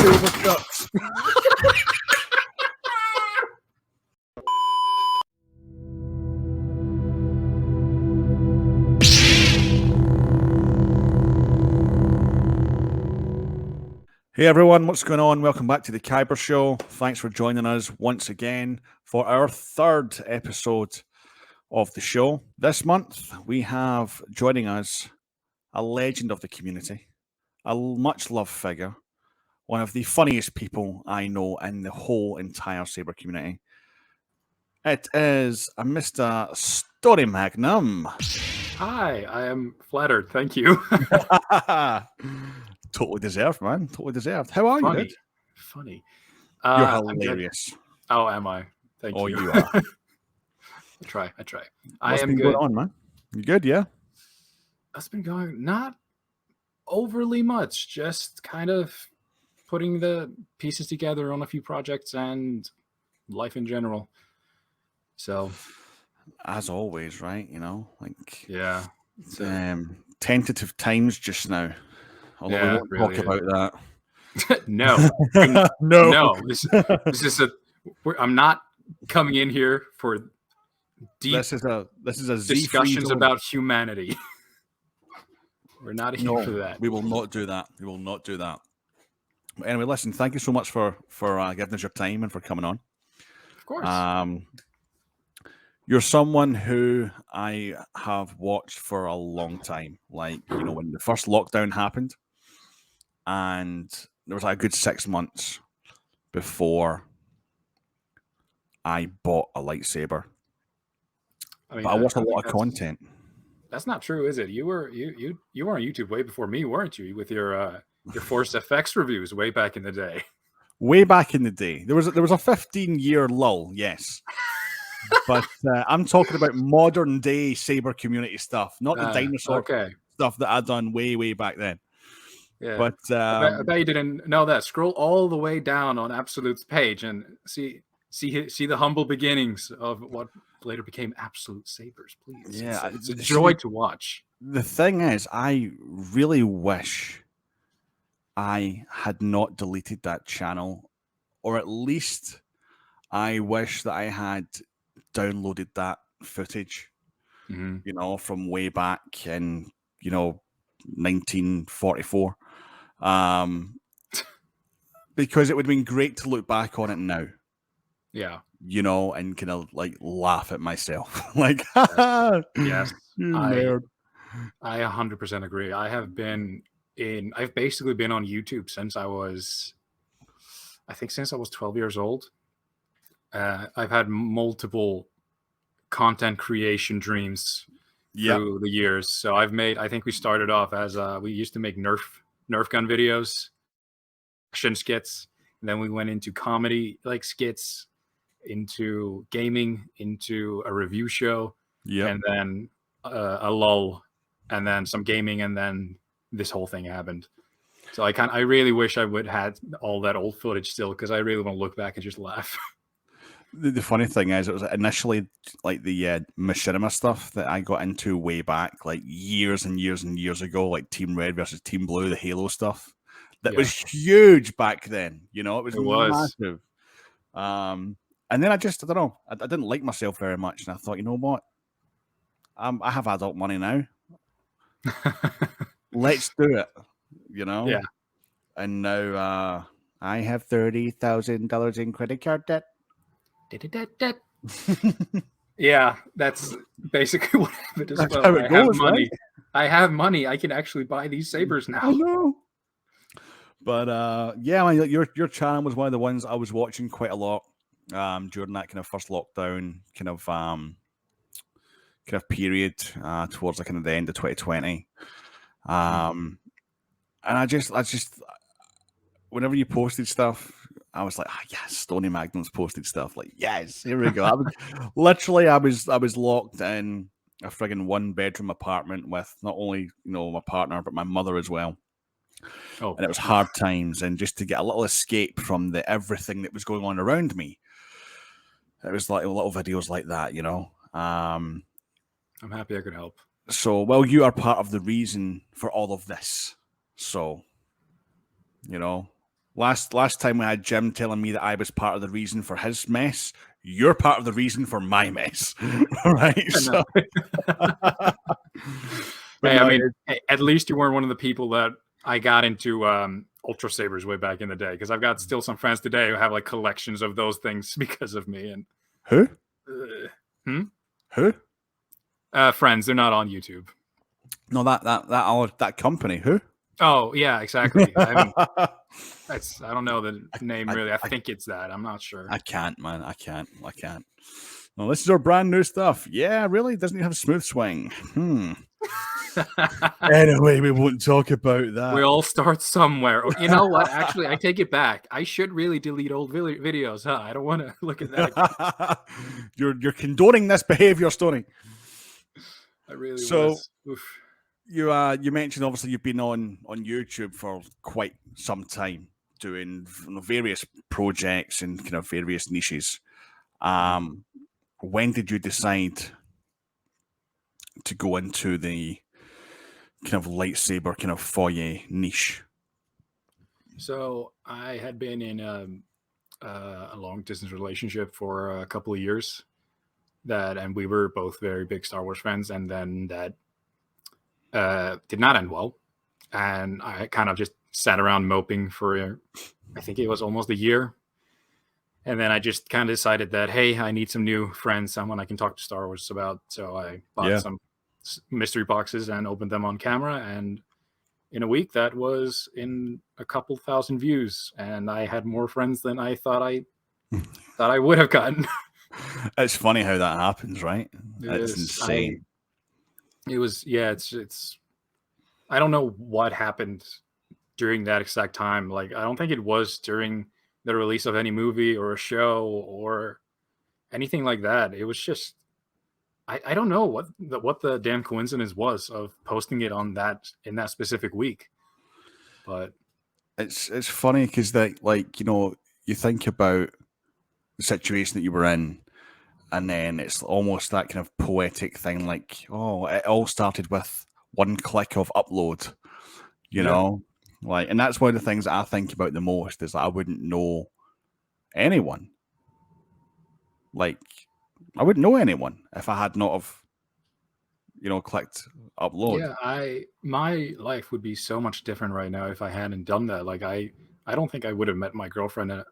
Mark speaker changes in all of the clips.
Speaker 1: Saber cups. Hey everyone, what's going on? Welcome back to the Kyber Show. Thanks for joining us once again for our third episode of the show. This month, we have joining us a legend of the community, a much-loved figure, one of the funniest people I know in the whole entire Saber community. It is a Mr. Stoney Magnum.
Speaker 2: Hi, I am flattered. Thank you.
Speaker 1: Totally deserved, man. Totally deserved. How are you, dude?
Speaker 2: Funny.
Speaker 1: You're hilarious.
Speaker 2: Oh, am I? Thank you.
Speaker 1: Oh, you are.
Speaker 2: I try. I am good.
Speaker 1: Going on, man? You good? Yeah.
Speaker 2: That's been going not overly much. Just kind of putting the pieces together on a few projects and life in general. So,
Speaker 1: as always, right? You know, like
Speaker 2: yeah.
Speaker 1: Tentative times just now. Although we won't
Speaker 2: really
Speaker 1: talk about
Speaker 2: that. No. This is I'm not coming in here for deep.
Speaker 1: This is a
Speaker 2: discussions about humanity. We're not here for that.
Speaker 1: We will not do that. We will not do that. But anyway, listen. Thank you so much for giving us your time and for coming on.
Speaker 2: Of course.
Speaker 1: You're someone who I have watched for a long time. Like, you know, when the first lockdown happened, and there was like a good 6 months before I bought a lightsaber. I mean, but I watched a lot of content.
Speaker 2: That's not true, is it? You were on YouTube way before me, weren't you? With your Force FX reviews way back in the day.
Speaker 1: Way back in the day, there was a 15-year lull, yes. But I'm talking about modern day Saber community stuff, not the dinosaur stuff that I'd done way back then.
Speaker 2: Yeah,
Speaker 1: but
Speaker 2: I bet you didn't know that. Scroll all the way down on Absolute's page and see the humble beginnings of what later became Absolute Sabers. Please,
Speaker 1: yeah,
Speaker 2: it's a joy to watch.
Speaker 1: The thing is, I really wish I had not deleted that channel, or at least I wish that I had downloaded that footage, you know, from way back in, you know, 1944, because it would have been great to look back on it now.
Speaker 2: Yeah,
Speaker 1: you know, and kind of like laugh at myself, like,
Speaker 2: yes,
Speaker 1: you nerd.
Speaker 2: I 100% agree. I've basically been on YouTube since I was 12 years old. I've had multiple content creation dreams through the years. So I think we started off as we used to make Nerf gun videos, action skits, and then we went into comedy like skits, into gaming, into a review show, and then a lull, and then some gaming, and then this whole thing happened. So I really wish I would have had all that old footage still, because I really want to look back and just laugh.
Speaker 1: The funny thing is, it was initially like the machinima stuff that I got into way back, like years and years and years ago, like Team Red versus Team Blue, the Halo stuff. That was huge back then. You know, it was massive. And then I don't know, I didn't like myself very much, and I thought, you know what, I have adult money now. Let's do it. You know.
Speaker 2: Yeah.
Speaker 1: And now I have $30,000 in credit card debt.
Speaker 2: Yeah, that's basically what happened as well.
Speaker 1: How it goes,
Speaker 2: money. Right? I have money. I can actually buy these sabers now.
Speaker 1: I know. But yeah, I mean, your channel was one of the ones I was watching quite a lot during that kind of first lockdown kind of period towards the kind of the end of 2020. And I just whenever you posted stuff, I was like, yes, Stoney Magnums posted stuff. Like, yes, here we go. I was locked in a friggin' 1-bedroom apartment with not only, you know, my partner, but my mother as well. And it was hard times, and just to get a little escape from the everything that was going on around me, it was like little videos like that, you know.
Speaker 2: I'm happy I could help.
Speaker 1: So, well, you are part of the reason for all of this. So, you know, Last time we had Jim telling me that I was part of the reason for his mess. You're part of the reason for my mess, right? So, but
Speaker 2: Hey, I
Speaker 1: no,
Speaker 2: mean, at least you weren't one of the people that I got into Ultra Sabers way back in the day, because I've got still some friends today who have like collections of those things because of me. And
Speaker 1: who?
Speaker 2: Hmm?
Speaker 1: Who?
Speaker 2: Friends, they're not on YouTube.
Speaker 1: No, that company. Who?
Speaker 2: Oh yeah, exactly. I don't know the name
Speaker 1: I,
Speaker 2: really. I
Speaker 1: I,
Speaker 2: think it's that. I'm not sure.
Speaker 1: I can't, man. I can't. Well, this is our brand new stuff. Yeah, really? Doesn't even have a smooth swing. Anyway, we won't talk about that.
Speaker 2: We all start somewhere. You know what? Actually, I take it back. I should really delete old videos, huh? I don't want to look at that again.
Speaker 1: You're condoning this behavior, Stoney.
Speaker 2: I really
Speaker 1: So,
Speaker 2: was. Oof.
Speaker 1: you mentioned obviously you've been on YouTube for quite some time doing various projects and kind of various niches. When did you decide to go into the kind of lightsaber kind of foyer niche?
Speaker 2: So I had been in a long distance relationship for a couple of years. And we were both very big Star Wars fans, and then that did not end well, and I kind of just sat around moping for I think it was almost a year. And then I just kind of decided that, hey, I need some new friends, someone I can talk to Star Wars about. So I bought some mystery boxes and opened them on camera. And in a week, that was in a couple thousand views. And I had more friends than I thought I would have gotten.
Speaker 1: It's funny how that happens, right? It's insane.
Speaker 2: It's I don't know what happened during that exact time. Like, I don't think it was during the release of any movie or a show or anything like that. It was just, I don't know what the damn coincidence was of posting it on in that specific week. But
Speaker 1: it's funny because that, like, you think about the situation that you were in, and then it's almost that kind of poetic thing, like, oh, it all started with one click of upload, you know? Like, and that's one of the things that I think about the most is that I wouldn't know anyone. Like, I wouldn't know anyone if I had not have, clicked upload.
Speaker 2: Yeah, my life would be so much different right now if I hadn't done that. Like, I don't think I would have met my girlfriend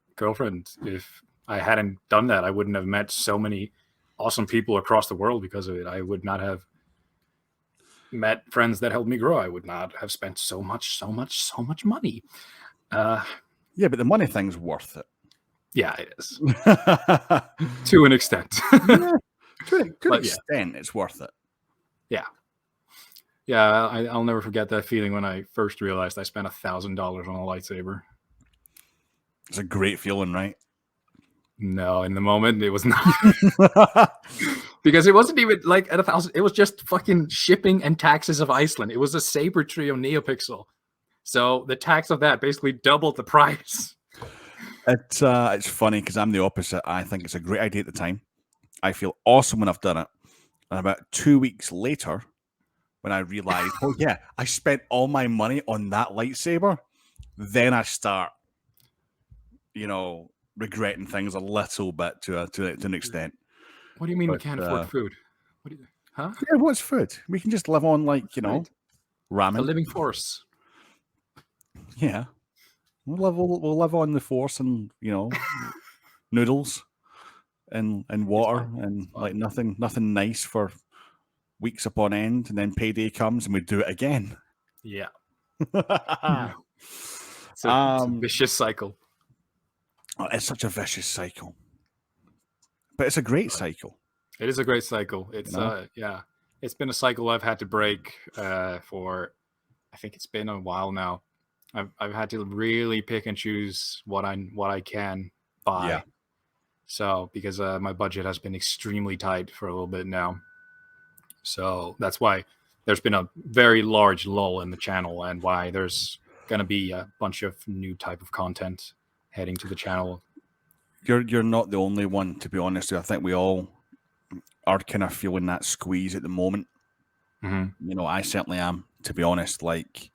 Speaker 2: if I hadn't done that. I wouldn't have met so many awesome people across the world because of it. I would not have met friends that helped me grow. I would not have spent so much money.
Speaker 1: Yeah, but the money thing's worth it.
Speaker 2: Yeah, it is. To an extent.
Speaker 1: Yeah, to an extent, it's worth it.
Speaker 2: Yeah. Yeah, I'll never forget that feeling when I first realized I spent $1,000 on a lightsaber.
Speaker 1: It's a great feeling, right?
Speaker 2: No, in the moment it was not. Because it wasn't even like at 1,000. It was just fucking shipping and taxes of Iceland. It was a Saber Trio NeoPixel. So the tax of that basically doubled the price.
Speaker 1: It's funny because I'm the opposite. I think it's a great idea at the time. I feel awesome when I've done it. And about 2 weeks later, when I realized, oh yeah, I spent all my money on that lightsaber, then I start, regretting things a little bit to an extent.
Speaker 2: What do you mean we can't afford food? Huh?
Speaker 1: Yeah, what's food? We can just live on ramen.
Speaker 2: A living force.
Speaker 1: Yeah. We'll live on the force and, noodles and water and like nothing nice for weeks upon end, and then payday comes and we do it again.
Speaker 2: Yeah. It's a vicious cycle.
Speaker 1: It's such a vicious cycle. But it's a great cycle.
Speaker 2: It is a great cycle. It's it's been a cycle I've had to break for, I think it's been a while now. I've had to really pick and choose what I can buy.
Speaker 1: Yeah.
Speaker 2: So because my budget has been extremely tight for a little bit now. So that's why there's been a very large lull in the channel, and why there's going to be a bunch of new type of content heading to the channel.
Speaker 1: You're not the only one, to be honest. I think we all are kind of feeling that squeeze at the moment.
Speaker 2: Mm-hmm.
Speaker 1: I certainly am, to be honest. Like,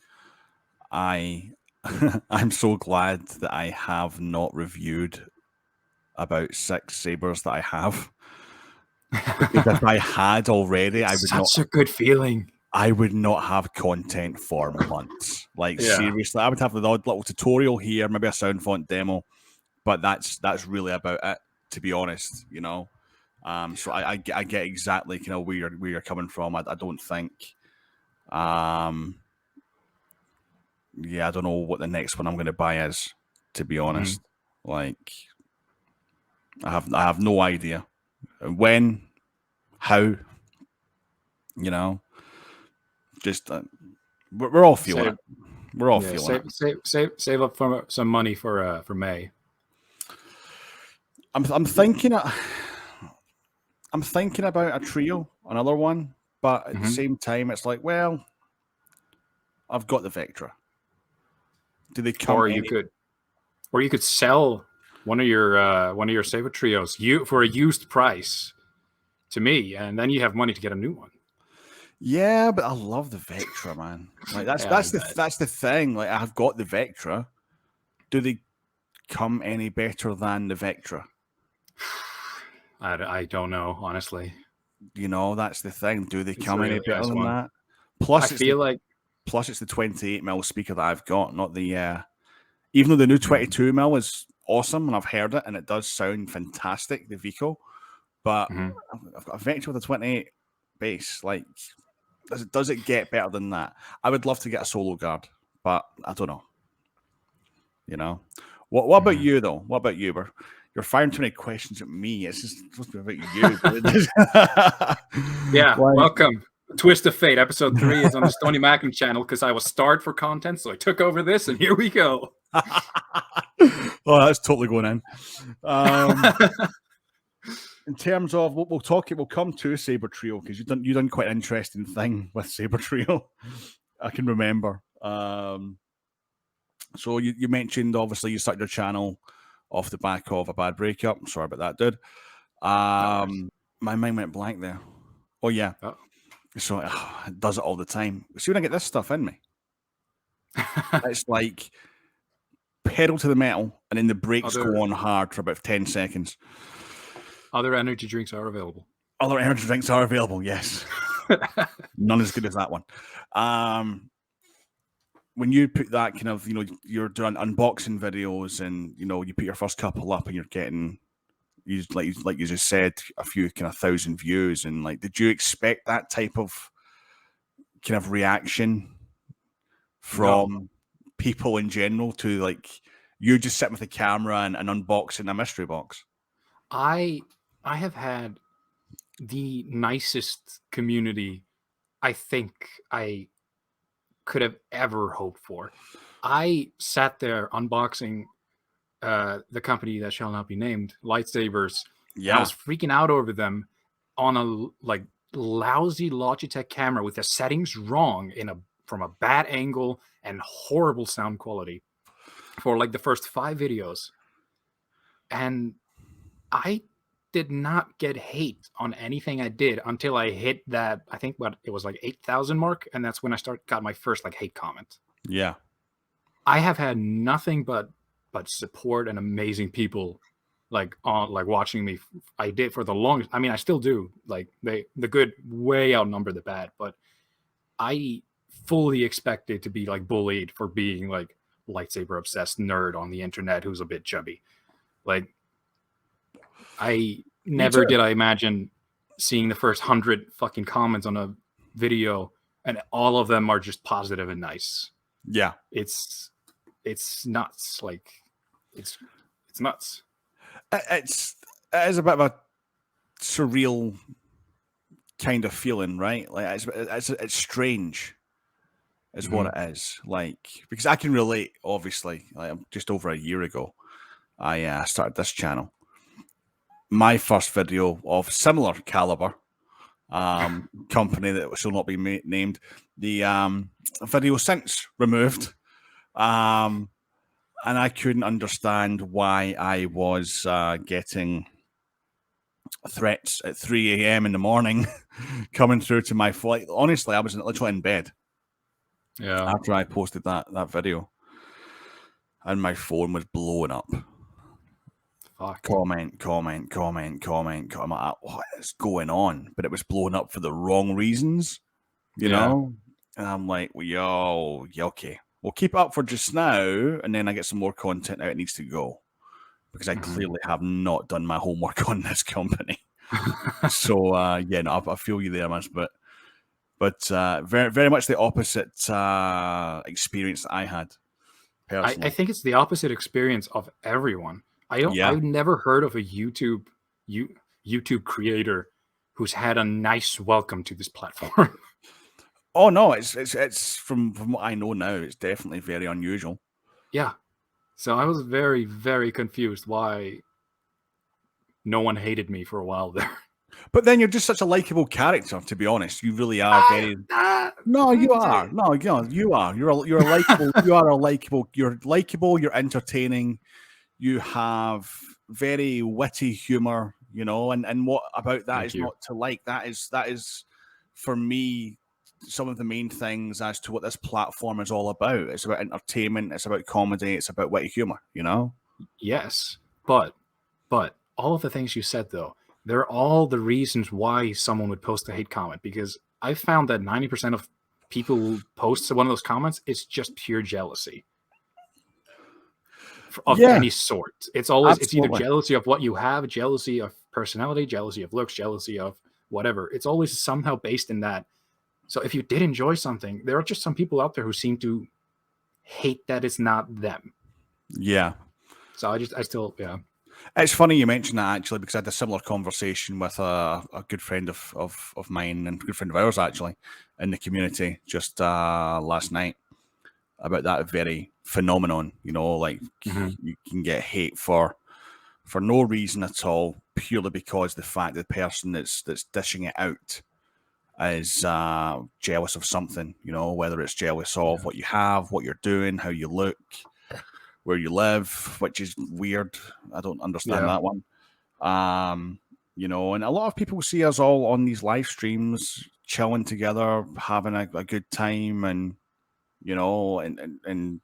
Speaker 1: I I'm so glad that I have not reviewed about 6 sabers that I have. Because if I had already,
Speaker 2: It's such a good feeling.
Speaker 1: I would not have content for months. Like
Speaker 2: Yeah.
Speaker 1: seriously, I would have the odd little tutorial here, maybe a sound font demo, but that's really about it, to be honest, you know. So I get exactly kind of where you're coming from. I don't think, yeah, I don't know what the next one I'm going to buy is, to be honest. Like, I have no idea when, how, you know. Just we're all feeling it. We're all feeling it.
Speaker 2: Save up for some money for May.
Speaker 1: I'm thinking about a trio, another one, but at the same time, it's like, well, I've got the Vectra. Do they come?
Speaker 2: Or you could sell one of your saber trios for a used price to me, and then you have money to get a new one.
Speaker 1: Yeah, but I love the Vectra, man. Like that's the thing. Like I've got the Vectra. Do they come any better than the Vectra?
Speaker 2: I don't know, honestly.
Speaker 1: You know, that's the thing. Do they come any better than that? Plus, it's the 28mm speaker that I've got, not the. Even though the new 22mm is awesome and I've heard it and it does sound fantastic, the Vico, but I've got a Vectra with a 28 bass. Like, does it get better than that? I would love to get a solo guard, but I don't know. You know, what about you though? What about you? You're firing too many questions at me. It's just supposed to be about
Speaker 2: you. Yeah, welcome. Twist of Fate, episode 3 is on the Stoney Magnums channel because I was starved for content, so I took over this, and here we go.
Speaker 1: Oh, that's totally going in. In terms of what we'll come to Saber Trio because you've done quite an interesting thing with Saber Trio. I can remember. So you mentioned obviously you started your channel off the back of a bad breakup. Sorry about that, dude. My mind went blank there. Oh yeah. Oh. So it does it all the time. See when I get this stuff in me, it's like pedal to the metal, and then the brakes go on hard for about 10 seconds.
Speaker 2: Other energy drinks are available.
Speaker 1: Other energy drinks are available. Yes, none as good as that one. When you put that kind of, you're doing unboxing videos, and you put your first couple up, and you're getting. Like you just said, a few kind of 1,000 views, and like, did you expect that type of kind of reaction from people in general to like you just sitting with a camera and unboxing a mystery box?
Speaker 2: I have had the nicest community I think I could have ever hoped for. I sat there unboxing the company that shall not be named, Lightsabers. Yeah, I was freaking out over them on a lousy Logitech camera with the settings wrong from a bad angle and horrible sound quality for like the first 5 videos. And I did not get hate on anything I did until I hit that, I think it was like 8,000 mark, and that's when I got my first like hate comment.
Speaker 1: Yeah.
Speaker 2: I have had nothing but support and amazing people watching me. I did for the longest. I mean, I still do. Like the good way outnumber the bad, but I fully expected to be like bullied for being like lightsaber obsessed nerd on the internet who's a bit chubby. Like I never did I imagine seeing the first 100 fucking comments on a video and all of them are just positive and nice.
Speaker 1: Yeah.
Speaker 2: It's nuts. Like it's nuts.
Speaker 1: It is a bit of a surreal kind of feeling, right? Like it's strange, is what it is. Like, because I can relate. Obviously, like just over a year ago, I started this channel. My first video of similar caliber, company that shall not be named. The video since removed. And I couldn't understand why I was getting threats at 3 a.m. in the morning coming through to my phone. Like, honestly, I was literally in bed.
Speaker 2: Yeah.
Speaker 1: After I posted that video. and my phone was blowing up.
Speaker 2: Fuck.
Speaker 1: Comment. I'm like, what is going on? But it was blowing up for the wrong reasons, you know? And I'm like, well, yo, yeah, okay. We'll keep it up for just now, and then I get some more content out. It needs to go. Because I clearly have not done my homework on this company. So, yeah, no, I feel you there, man. But very, very much the opposite experience that I had, personally.
Speaker 2: I think it's the opposite experience of everyone. I've never heard of a YouTube creator who's had a nice welcome to this platform.
Speaker 1: Oh no, it's from what I know now, it's definitely very unusual.
Speaker 2: Yeah. So I was very, very confused why no one hated me for a while there.
Speaker 1: But then you're just such a likable character, to be honest. You really are very. No, you are. No, you are. You're a likable. You are a likable. You're likable. You're entertaining. You have very witty humor. You know, and what about that is not to like. That is for me some of the main things as to what this platform is all about. It's about entertainment. It's about comedy. It's about witty humor. You know.
Speaker 2: Yes, but all of the things you said though, they're all the reasons why someone would post a hate comment, because I found that 90% of people who post one of those comments, it's just pure jealousy of any sort. It's always It's either jealousy of what you have, jealousy of personality, jealousy of looks, jealousy of whatever. It's always somehow based in that. So if you did enjoy something, there are just some people out there who seem to hate that it's not them.
Speaker 1: Yeah.
Speaker 2: So I still.
Speaker 1: It's funny you mentioned that, actually, because I had a similar conversation with a good friend of mine and a good friend of ours, actually, in the community just last night about that very phenomenon. You know, like you can get hate for no reason at all, purely because the fact that the person that's dishing it out is jealous of something. You know, whether it's jealous of what you have, what you're doing, how you look, where you live, which is weird. I don't understand that one. You know, and a lot of people see us all on these live streams, chilling together, having a good time, and you know, and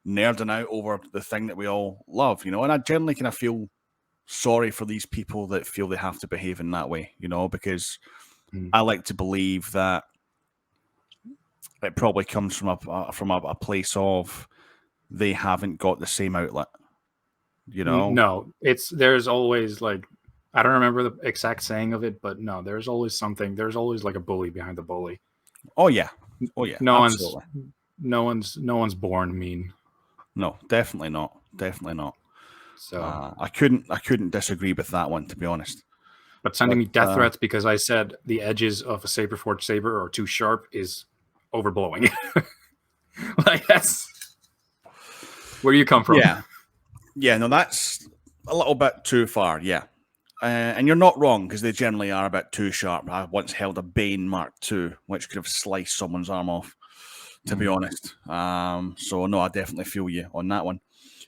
Speaker 1: nerding out over the thing that we all love. You know, and I generally kind of feel sorry for these people that feel they have to behave in that way. You know, because I like to believe that it probably comes from a place of they haven't got the same outlet, you know?
Speaker 2: No, there's always like, I don't remember the exact saying of it, but no, there's always something. There's always like a bully behind the bully.
Speaker 1: Oh yeah.
Speaker 2: No one's born mean.
Speaker 1: No, definitely not. Definitely not.
Speaker 2: So
Speaker 1: I couldn't disagree with that one, to be honest.
Speaker 2: But sending me death threats because I said the edges of a saber forged saber are too sharp is overblowing. Like, that's where you come from.
Speaker 1: Yeah, no, that's a little bit too far, yeah. And you're not wrong, because they generally are a bit too sharp. I once held a Bane Mark II, which could have sliced someone's arm off, to be honest. So, no, I definitely feel you on that one.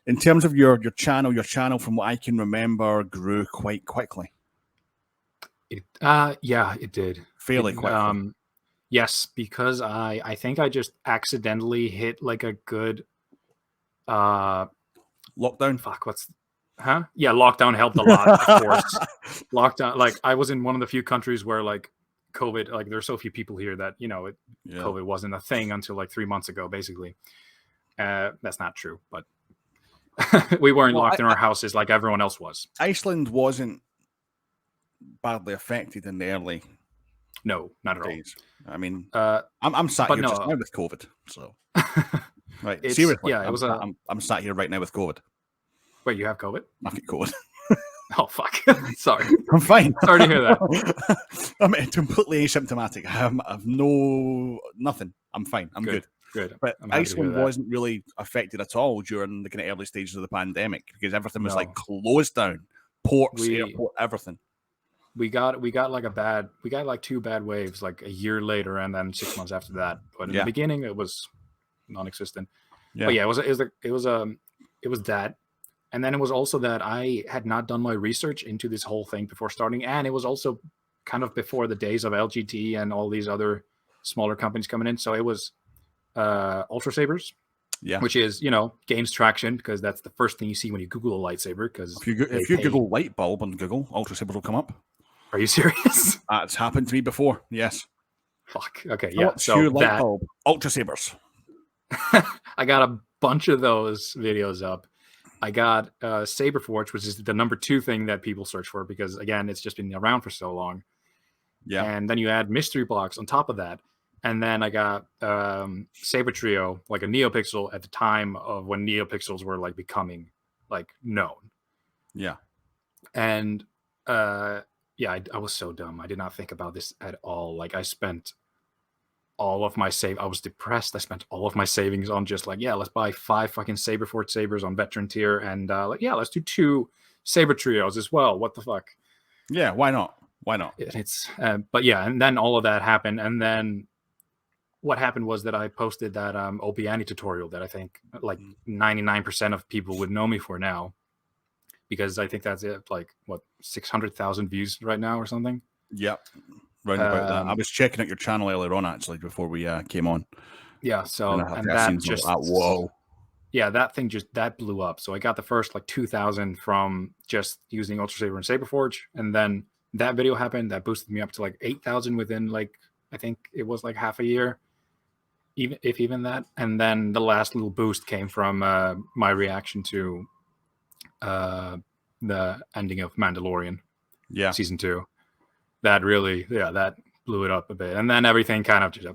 Speaker 1: In terms of your channel, from what I can remember, grew quite quickly.
Speaker 2: Yeah, it did.
Speaker 1: Fairly quickly.
Speaker 2: Yes, because I think I just accidentally hit like a good
Speaker 1: lockdown.
Speaker 2: Fuck, yeah, lockdown helped a lot, of course. Lockdown, like, I was in one of the few countries where like COVID, like, there's so few people here that, you know, COVID wasn't a thing until like 3 months ago, basically. That's not true, but we weren't locked in our houses like everyone else was.
Speaker 1: Iceland wasn't badly affected in the early
Speaker 2: No, not at
Speaker 1: days. All. I mean, I'm sat here just now with COVID, so right. Seriously,
Speaker 2: yeah,
Speaker 1: I'm sat here right now with COVID.
Speaker 2: Wait, you have COVID?
Speaker 1: I've got COVID.
Speaker 2: Oh fuck! Sorry,
Speaker 1: I'm fine.
Speaker 2: Sorry to hear that.
Speaker 1: I'm completely asymptomatic. I have nothing. I'm fine. I'm good.
Speaker 2: Good.
Speaker 1: But Iceland wasn't really affected at all during the kind of early stages of the pandemic, because everything was like closed down, ports, airport, everything.
Speaker 2: We got like 2 bad waves like a year later, and then 6 months after that. But in the beginning, it was non-existent. Yeah. But yeah, it was that, and then it was also that I had not done my research into this whole thing before starting, and it was also kind of before the days of LGT and all these other smaller companies coming in. So it was Ultra Sabers.
Speaker 1: Yeah.
Speaker 2: which is, you know, gains traction because that's the first thing you see when you Google a lightsaber. Because
Speaker 1: If you Google light bulb on Google, Ultra Sabers will come up.
Speaker 2: Are you serious?
Speaker 1: That's happened to me before. Yes.
Speaker 2: Fuck. Okay. Yeah.
Speaker 1: Philips
Speaker 2: So
Speaker 1: Hue light bulb, Ultra Sabers.
Speaker 2: I got a bunch of those videos up. I got Saber Forge, which is the number 2 thing that people search for because, again, it's just been around for so long.
Speaker 1: Yeah.
Speaker 2: And then you add mystery blocks on top of that. And then I got Saber Trio, like a NeoPixel at the time of when NeoPixels were like becoming like known.
Speaker 1: Yeah.
Speaker 2: And yeah, I was so dumb. I did not think about this at all. Like I spent all of my I was depressed. I spent all of my savings on just like, yeah, let's buy 5 fucking Saber Forge sabers on veteran tier. And like, yeah, let's do 2 Saber Trios as well. What the fuck?
Speaker 1: Yeah. Why not? Why not?
Speaker 2: It's but yeah, and then all of that happened, and then what happened was that I posted that Opiani tutorial that I think like 99% of people would know me for now, because I think that's it, like what 600,000 views right now or something.
Speaker 1: Yep, round about that. I was checking out your channel earlier on actually before we came on.
Speaker 2: Yeah, so
Speaker 1: and that just whoa.
Speaker 2: Yeah, that thing that blew up. So I got the first like 2,000 from just using Ultra Saber and Saber Forge, and then that video happened that boosted me up to like 8,000 within like I think it was like half a year, even that. And then the last little boost came from my reaction to the ending of Mandalorian, season 2. That really, that blew it up a bit, and then everything kind of just.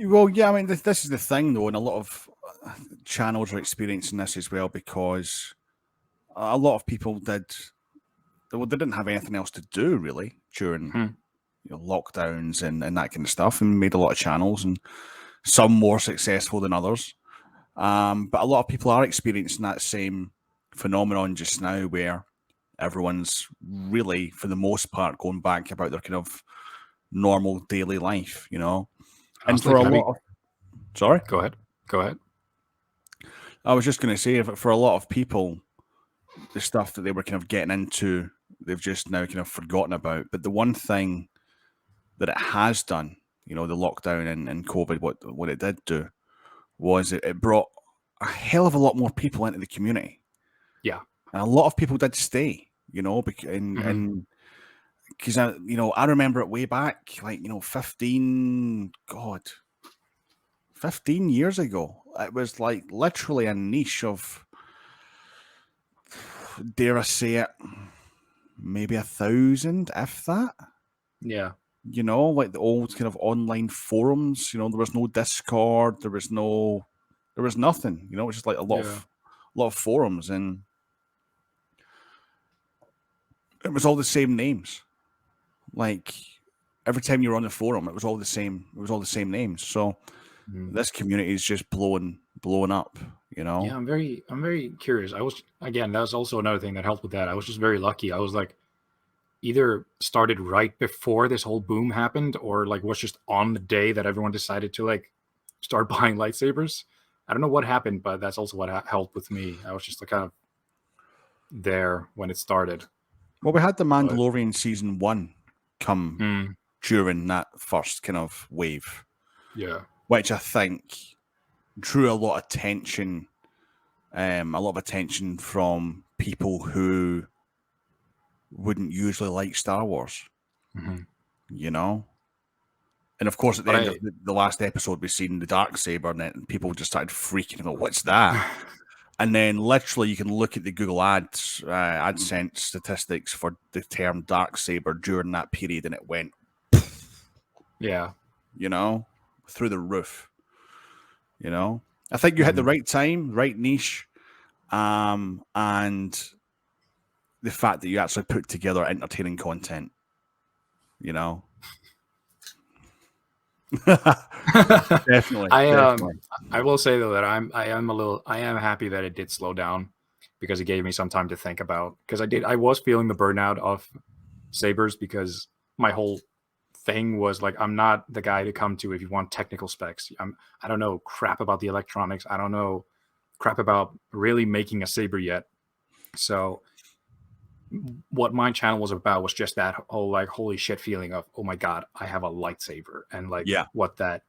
Speaker 1: Well, yeah, I mean, this is the thing though, and a lot of channels are experiencing this as well because a lot of people they didn't have anything else to do really during lockdowns and that kind of stuff, and made a lot of channels, and some more successful than others. But a lot of people are experiencing that same phenomenon just now, where everyone's really, for the most part, going back about their kind of normal daily life, you know. And for a lot of, sorry,
Speaker 2: go ahead.
Speaker 1: I was just going to say, for a lot of people, the stuff that they were kind of getting into, they've just now kind of forgotten about. But the one thing that it has done, you know, the lockdown and COVID, what it did do was it brought a hell of a lot more people into the community.
Speaker 2: Yeah.
Speaker 1: And a lot of people did stay, you know, and because I remember it way back, like, 15 years ago. It was like literally a niche of, dare I say it, maybe 1,000, if that.
Speaker 2: Yeah.
Speaker 1: You know, like the old kind of online forums. You know, there was no Discord, there was nothing. You know, it was just like a lot of forums, and it was all the same names. Like every time you were on the forum, it was all the same. It was all the same names. So this community is just blowing up. You know.
Speaker 2: Yeah, I'm very curious. That was also another thing that helped with that. I was just very lucky. I was like, either started right before this whole boom happened, or like was just on the day that everyone decided to like start buying lightsabers. I don't know what happened, but that's also what helped with me. I was just like kind of there when it started.
Speaker 1: Well, we had the Mandalorian season 1 come during that first kind of wave.
Speaker 2: Yeah.
Speaker 1: Which I think drew a lot of attention from people who wouldn't usually like Star Wars. You know? And of course, at the end of the last episode, we seen the dark saber, and people just started freaking out. What's that? And then literally you can look at the Google AdSense statistics for the term dark saber during that period, and it went,
Speaker 2: yeah,
Speaker 1: you know, through the roof. You know, I think you hit the right time, right niche, and the fact that you actually put together entertaining content. You know. Definitely.
Speaker 2: I will say though that I am happy that it did slow down, because it gave me some time to think about, because I was feeling the burnout of Sabers, because my whole thing was like, I'm not the guy to come to if you want technical specs. I don't know crap about the electronics. I don't know crap about really making a saber yet. So what my channel was about was just that whole like holy shit feeling of, oh my god, I have a lightsaber, and like what that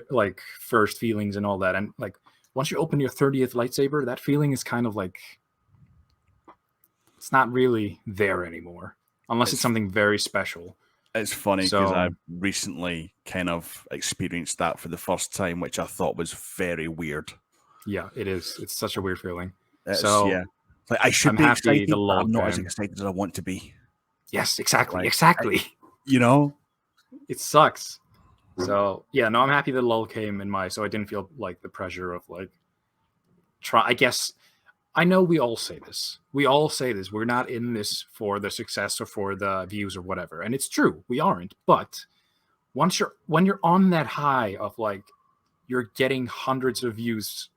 Speaker 2: like first feelings and all that. And like once you open your 30th lightsaber, that feeling is kind of like it's not really there anymore, unless it's something very special.
Speaker 1: It's funny because I
Speaker 2: So
Speaker 1: recently kind of experienced that for the first time, which I thought was very weird.
Speaker 2: yeah, it is. It's such a weird feeling.
Speaker 1: It's,
Speaker 2: So
Speaker 1: yeah, like I should
Speaker 2: I'm
Speaker 1: be
Speaker 2: happy
Speaker 1: excited,
Speaker 2: the
Speaker 1: but
Speaker 2: lull
Speaker 1: I'm not as
Speaker 2: came.
Speaker 1: excited as I want to be.
Speaker 2: Yes, exactly,
Speaker 1: Like,
Speaker 2: exactly.
Speaker 1: You know,
Speaker 2: It sucks. So yeah, no, I'm happy the lull came in so I didn't feel like the pressure of like try. I guess I know we all say this. We all say this. We're not in this for the success or for the views or whatever, and it's true. We aren't. But when you're on that high of like you're getting hundreds of views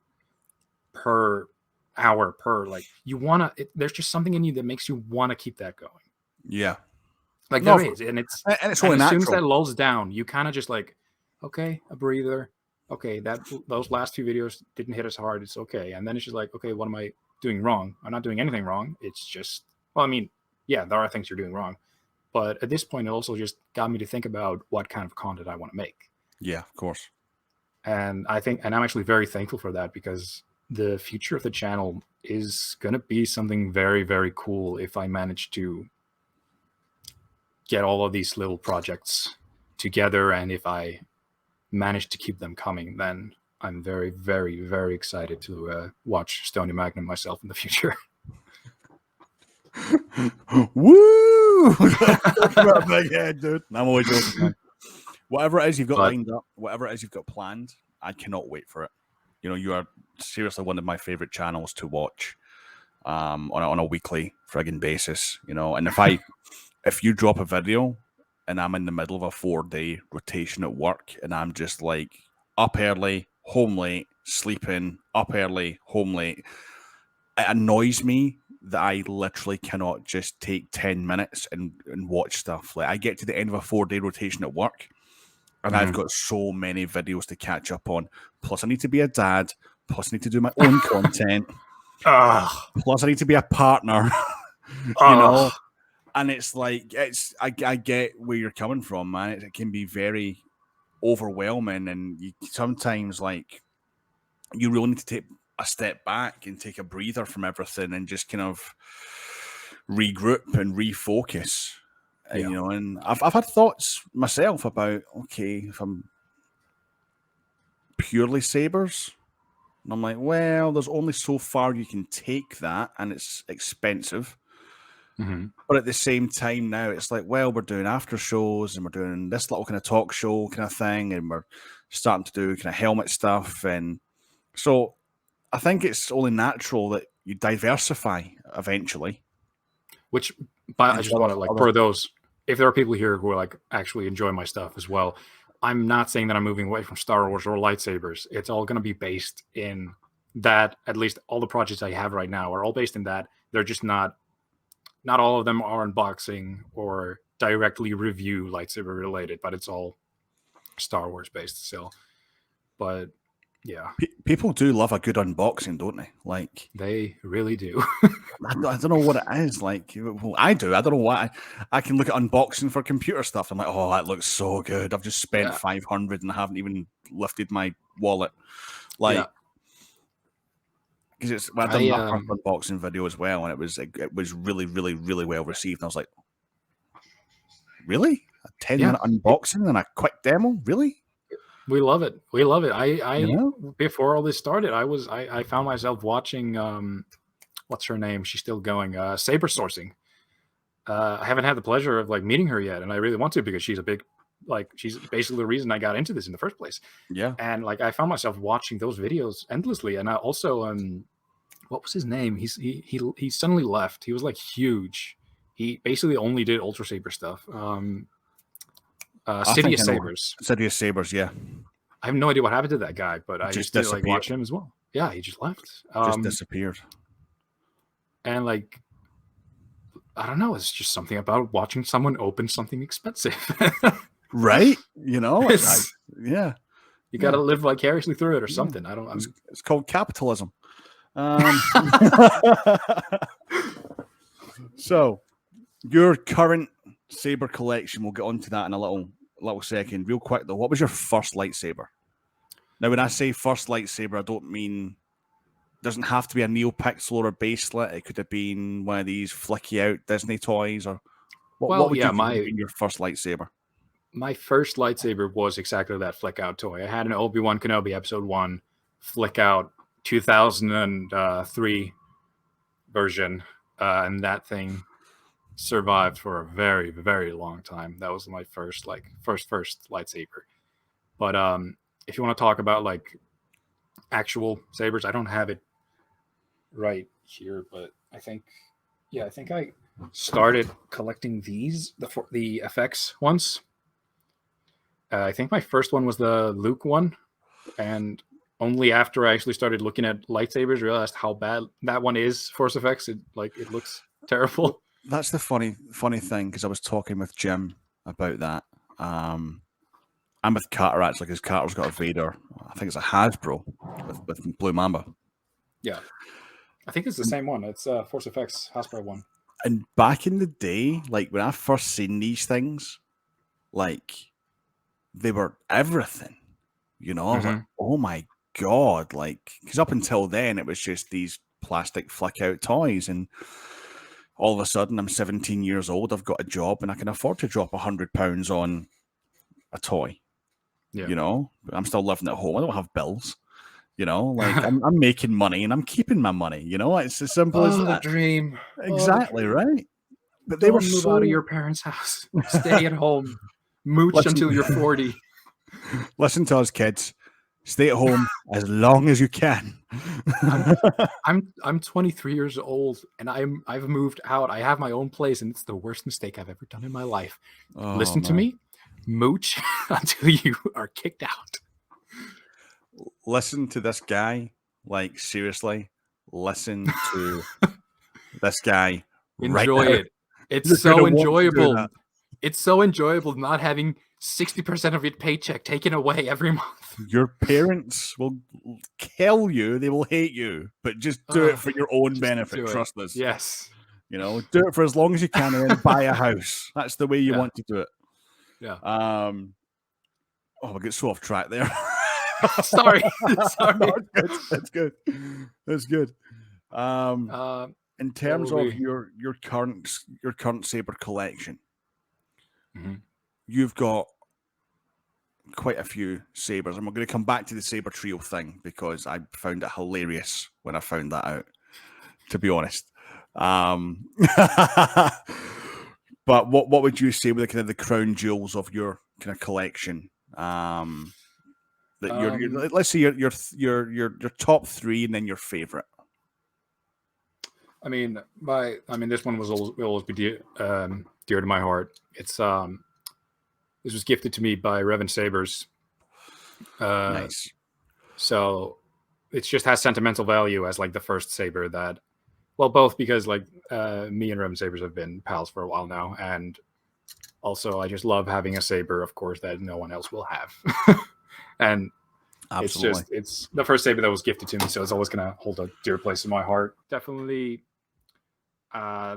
Speaker 2: per hour per like you want to there's just something in you that makes you want to keep that going,
Speaker 1: yeah,
Speaker 2: like
Speaker 1: no,
Speaker 2: there is. And
Speaker 1: it's only
Speaker 2: as soon as
Speaker 1: natural.
Speaker 2: that lulls down, you kind of just like, okay, a breather, okay, those last two videos didn't hit as hard, it's okay. And then it's just like, okay, what am I doing wrong? I'm not doing anything wrong. It's just, well, I mean, yeah, there are things you're doing wrong, but at this point it also just got me to think about what kind of content I want to make.
Speaker 1: Yeah, of course.
Speaker 2: And I'm actually very thankful for that, because the future of the channel is going to be something very, very cool if I manage to get all of these little projects together. And if I manage to keep them coming, then I'm very, very, very excited to watch Stoney Magnum myself in the future.
Speaker 1: Woo! Big head, dude. I'm always joking, man. Whatever it is you've got lined up, whatever it is you've got planned, I cannot wait for it. You know, you are seriously one of my favorite channels to watch on a weekly friggin' basis. You know, and if you drop a video and I'm in the middle of a 4-day rotation at work and I'm just like up early, home late, sleeping, up early, home late, it annoys me that I literally cannot just take 10 minutes and watch stuff. Like I get to the end of a 4-day rotation at work and I've got so many videos to catch up on. Plus I need to be a dad. Plus I need to do my own content. Plus I need to be a partner. You know? And it's like, I get where you're coming from, man. It can be very overwhelming. And you sometimes like, you really need to take a step back and take a breather from everything and just kind of regroup and refocus.
Speaker 2: Yeah.
Speaker 1: You know, and I've had thoughts myself about, okay, if I'm purely sabers, and I'm like, well, there's only so far you can take that, and it's expensive. But at the same time now, it's like, well, we're doing after shows and we're doing this little kind of talk show kind of thing, and we're starting to do kind of helmet stuff, and so I think it's only natural that you diversify eventually.
Speaker 2: Which, but I just want to like, for those, if there are people here who are like actually enjoy my stuff as well, I'm not saying that I'm moving away from Star Wars or lightsabers. It's all going to be based in that. At least all the projects I have right now are all based in that. They're just not all of them are unboxing or directly review lightsaber related, but it's all Star Wars based still. But yeah,
Speaker 1: people do love a good unboxing, don't they? Like
Speaker 2: they really do.
Speaker 1: I don't know what it is. Like, well, I do. I don't know why. I can look at unboxing for computer stuff. I'm like, oh, that looks so good. I've just spent 500 and I haven't even lifted my wallet. Like, because I done my first unboxing video as well, and it was really, really, really well received. And I was like, really? A 10-minute unboxing and a quick demo? Really?
Speaker 2: We love it. We love it. Before all this started, I found myself watching what's her name? She's still going. Saber sourcing. I haven't had the pleasure of like meeting her yet, and I really want to, because she's she's basically the reason I got into this in the first place.
Speaker 1: Yeah.
Speaker 2: And like I found myself watching those videos endlessly, and I also what was his name? He suddenly left. He was like huge. He basically only did Ultra Saber stuff. City of Sabers.
Speaker 1: City of Sabers, yeah.
Speaker 2: I have no idea what happened to that guy, but I just did like watch him as well. Yeah, he just left.
Speaker 1: Just disappeared.
Speaker 2: And like, I don't know. It's just something about watching someone open something expensive.
Speaker 1: Right? You know? Yeah.
Speaker 2: You got to live vicariously through it or something. I don't.
Speaker 1: It's called capitalism. So, your current saber collection, we'll get onto that in a little second. Real quick though, what was your first lightsaber? Now, when I say first lightsaber, I don't mean doesn't have to be a NeoPixel or a baselet. It could have been one of these flicky out Disney toys, or what would you think would have been your first lightsaber?
Speaker 2: My first lightsaber was exactly that flick out toy. I had an Obi-Wan Kenobi Episode 1 flick out 2003 version, and that thing survived for a very, very long time. That was my first lightsaber. But if you want to talk about like actual sabers, I don't have it right here, but I think I started collecting these, the FX ones. I think my first one was the Luke one, and only after I actually started looking at lightsabers realized how bad that one is. Force effects, it looks terrible.
Speaker 1: That's the funny thing, because I was talking with Jim about that. I'm with Carter actually, because Carter's got a Vader. I think it's a Hasbro with Blue Mamba.
Speaker 2: Yeah, I think it's the same one. It's Force Effects Hasbro one.
Speaker 1: And back in the day, like when I first seen these things, like they were everything. You know, I was like, oh my God, like, because up until then it was just these plastic flick out toys, and all of a sudden I'm 17 years old, I've got a job, and I can afford to drop £100 on a toy. Yeah. You know, I'm still living at home. I don't have bills. You know, like I'm making money and I'm keeping my money. You know, it's as simple as that.
Speaker 2: The dream.
Speaker 1: Exactly, right? But
Speaker 2: they were move out of your parents' house. Stay at home. Mooch until you're 40.
Speaker 1: Listen to us, kids. Stay at home as long as you can.
Speaker 2: I'm 23 years old and I've moved out. I have my own place, and it's the worst mistake I've ever done in my life. Listen to me. Mooch until you are kicked out.
Speaker 1: Listen to this guy. Like, seriously, listen to this guy.
Speaker 2: Enjoy it. It's so enjoyable. It's so enjoyable not having 60% of your paycheck taken away every month.
Speaker 1: Your parents will kill you. They will hate you. But just do it for your own benefit. Trust us.
Speaker 2: Yes.
Speaker 1: You know, do it for as long as you can and then buy a house. That's the way you want to do it.
Speaker 2: Yeah.
Speaker 1: Oh, we get so off track there.
Speaker 2: Sorry.
Speaker 1: No, that's good. In terms of your current saber collection, you've got quite a few sabers, and we're going to come back to the saber trio thing because I found it hilarious when I found that out, to be honest. But what would you say were the kind of the crown jewels of your kind of collection? That let's say your top three and then your favorite.
Speaker 2: I mean, this one will always be dear to my heart. It's this was gifted to me by Revan Sabers.
Speaker 1: Nice.
Speaker 2: So it just has sentimental value as like the first saber that, well, both because like me and Revan Sabers have been pals for a while now, and also I just love having a saber, of course, that no one else will have. And absolutely. It's the first saber that was gifted to me, so it's always going to hold a dear place in my heart. Definitely,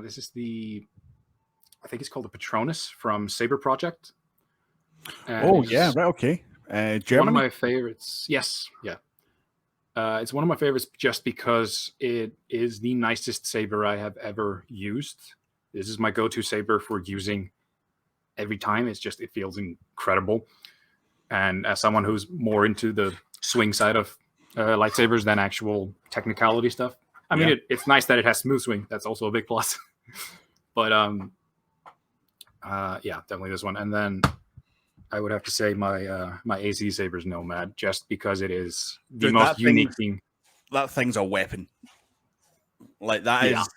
Speaker 2: this is I think it's called the Patronus from Saber Project.
Speaker 1: And yeah, right, okay. Germany?
Speaker 2: One of my favorites. Yes, yeah. It's one of my favorites just because it is the nicest saber I have ever used. This is my go-to saber for using every time. It feels incredible. And as someone who's more into the swing side of lightsabers than actual technicality stuff, I mean, it's nice that it has smooth swing. That's also a big plus. But yeah, definitely this one. And then I would have to say my AC Sabers Nomad, just because it is the most unique thing.
Speaker 1: That thing's a weapon. Like that is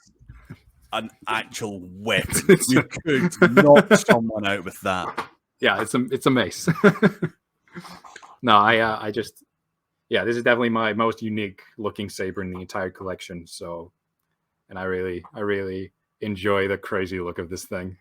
Speaker 1: an actual weapon. You could knock someone out with that.
Speaker 2: Yeah, it's a mace. No, I just this is definitely my most unique looking saber in the entire collection. So, and I really enjoy the crazy look of this thing.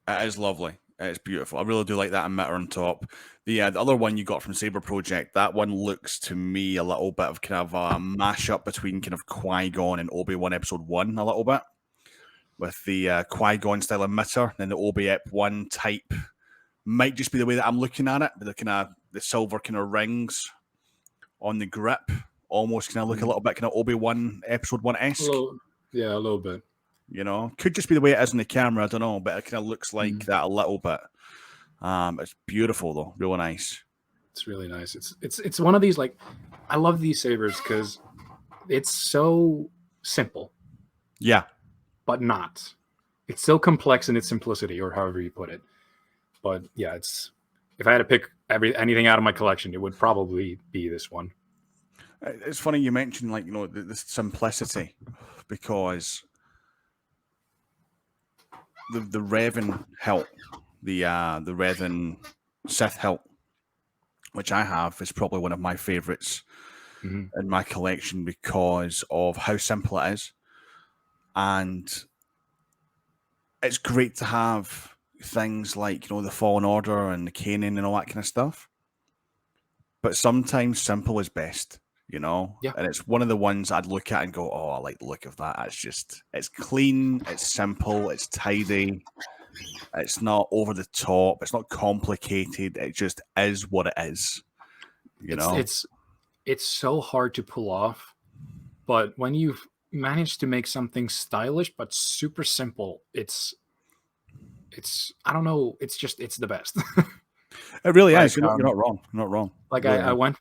Speaker 1: It is lovely. It's beautiful. I really do like that emitter on top. The other one you got from Saber Project, that one looks to me a little bit of kind of a mashup between kind of Qui-Gon and Obi-Wan Episode 1 a little bit. With the Qui-Gon style emitter and the Obi-Ep 1 type Might just be the way that I'm looking at it, but the silver kind of rings on the grip almost kind of look a little bit kind of Obi-Wan Episode 1-esque.
Speaker 2: Yeah, a little bit.
Speaker 1: You know, could just be the way it is in the camera. I don't know, but it kind of looks like that a little bit. It's beautiful though, really nice.
Speaker 2: It's really nice. It's one of these, like, I love these sabers because it's so simple.
Speaker 1: Yeah,
Speaker 2: but not. It's so complex in its simplicity, or however you put it. But yeah, it's, if I had to pick anything out of my collection, it would probably be this one.
Speaker 1: It's funny you mentioned, like, you know, the simplicity, because the Revan hilt, the Revan Sith hilt, which I have, is probably one of my favorites in my collection because of how simple it is, and it's great to have things like, you know, the Fallen Order and the Kanan and all that kind of stuff. But sometimes simple is best, you know?
Speaker 2: Yeah.
Speaker 1: And it's one of the ones I'd look at and go, oh, I like the look of that. It's clean, it's simple, it's tidy. It's not over the top. It's not complicated. It just is what it is. You know?
Speaker 2: It's so hard to pull off. But when you've managed to make something stylish but super simple, it's I don't know, it's the best.
Speaker 1: It really is. You're not wrong. You're not wrong.
Speaker 2: Like really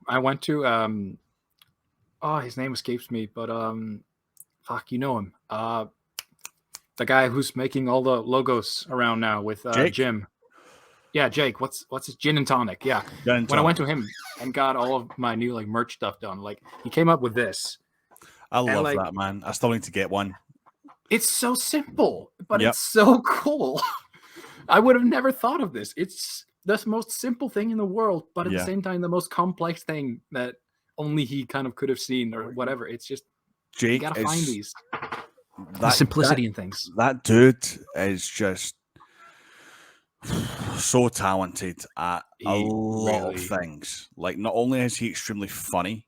Speaker 2: I went to his name escapes me, but fuck, you know him. The guy who's making all the logos around now with Jim. Yeah, Jake. What's his Gin and Tonic? Yeah. When I went to him and got all of my new like merch stuff done, like he came up with this.
Speaker 1: I love that, man. I still need to get one.
Speaker 2: It's so simple, but it's so cool. I would have never thought of this. It's the most simple thing in the world, but at the same time, the most complex thing that only he kind of could have seen or whatever. It's just,
Speaker 1: Jake,
Speaker 2: you gotta find these. The simplicity in things.
Speaker 1: That dude is just so talented at a lot of things. Like, not only is he extremely funny,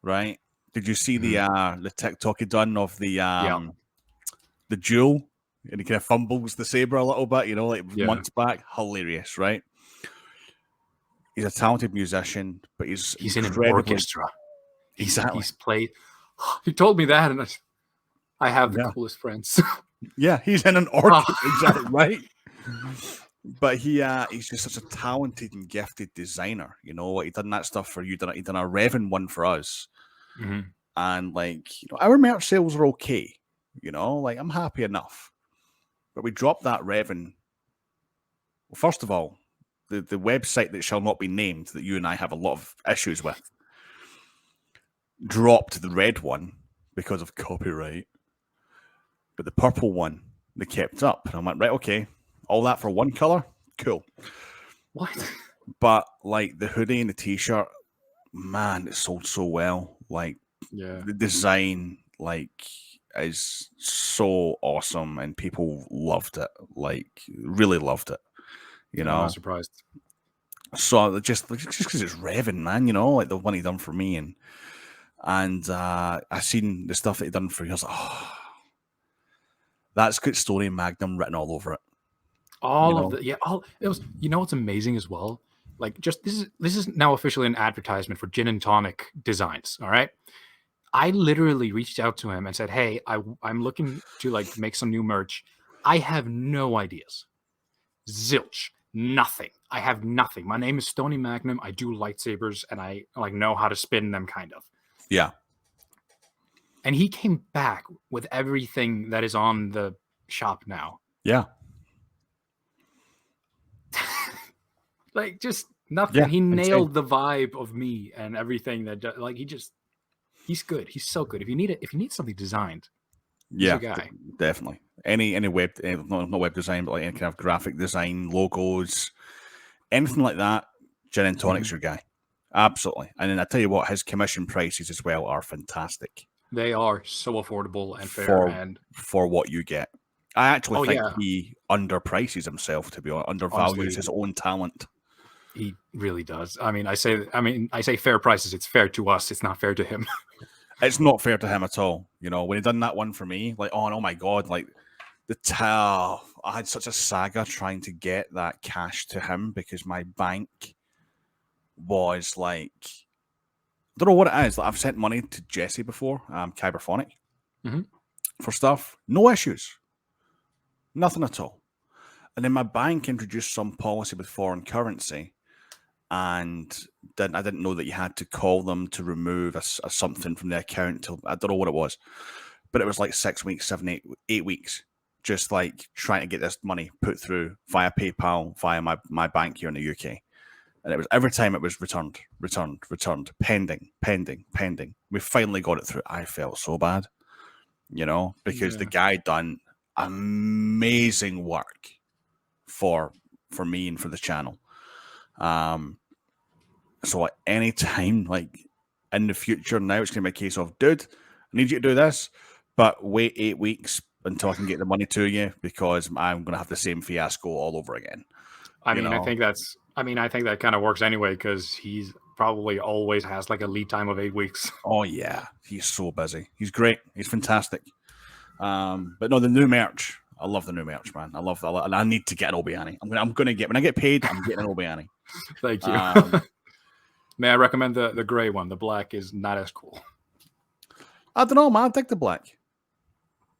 Speaker 1: right? Did you see the TikTok he done of the duel? And he kind of fumbles the saber a little bit, you know, like months back. Hilarious, right? He's a talented musician, but he's
Speaker 2: in an orchestra.
Speaker 1: Exactly.
Speaker 2: He's played. He told me that, and I have the coolest friends.
Speaker 1: Yeah, he's in an orchestra, exactly right. But he's just such a talented and gifted designer. You know, he done that stuff for you. He done a Revan one for us, and like, you know, our merch sales are okay. You know, like, I'm happy enough. But we dropped that Revan. Well, first of all, the website that shall not be named, that you and I have a lot of issues with, dropped the red one because of copyright. But the purple one, they kept up. And I'm like, right, okay. All that for one color? Cool.
Speaker 2: What?
Speaker 1: But, like, the hoodie and the t-shirt, man, it sold so well. Like, the design, like, is so awesome, and people loved it. Like, really loved it. You know,
Speaker 2: I'm not surprised.
Speaker 1: So just because it's Revan, man, you know, like the one he done for me, and I seen the stuff that he done for you. I was like, oh, that's got Stoney Magnum written all over it.
Speaker 2: It was. You know what's amazing as well? Like, just this is now officially an advertisement for Gin and Tonic Designs. All right. I literally reached out to him and said, hey, I'm looking to like make some new merch. I have no ideas. Zilch. Nothing. I have nothing. My name is Stoney Magnum. I do lightsabers, and I like know how to spin them, kind of.
Speaker 1: Yeah.
Speaker 2: And he came back with everything that is on the shop now.
Speaker 1: Yeah.
Speaker 2: Like, just nothing. Yeah, he nailed the vibe of me and everything that, like, he's good. He's so good. If you need something designed, he's a guy.
Speaker 1: Definitely. Any web, not web design, but like any kind of graphic design, logos, anything like that, Gin and Tonic's your guy. Absolutely. And then I tell you what, his commission prices as well are fantastic.
Speaker 2: They are so affordable and fair
Speaker 1: for what you get. I actually think he underprices himself, to be honest, undervalues his own talent.
Speaker 2: He really does. I mean, I say fair prices. It's fair to us. It's not fair to him.
Speaker 1: It's not fair to him at all. You know, when he done that one for me, like, oh my God, like the towel. I had such a saga trying to get that cash to him because my bank was like, I don't know what it is. Like, I've sent money to Jesse before, Kyber for stuff. No issues. Nothing at all. And then my bank introduced some policy with foreign currency, and I didn't know that you had to call them to remove a something from the account. Till I don't know what it was, but it was like 6 weeks, 7, 8 weeks, just like trying to get this money put through via PayPal, via my bank here in the UK. And it was every time it was returned, pending. We finally got it through. I felt so bad, because the guy done amazing work for me and for the channel. So at any time, like in the future now, it's going to be a case of, dude, I need you to do this, but wait 8 weeks until I can get the money to you because I'm going to have the same fiasco all over again.
Speaker 2: I think that kind of works anyway because he's probably always has like a lead time of 8 weeks.
Speaker 1: Oh yeah, he's so busy. He's great. He's fantastic. But no, the new merch. I love the new merch, man. I love that, and I need to get an Obiani. I'm gonna get when I get paid. I'm getting an Obiani.
Speaker 2: Thank you. May I recommend the gray one? The black is not as cool.
Speaker 1: I don't know, man. I think the black.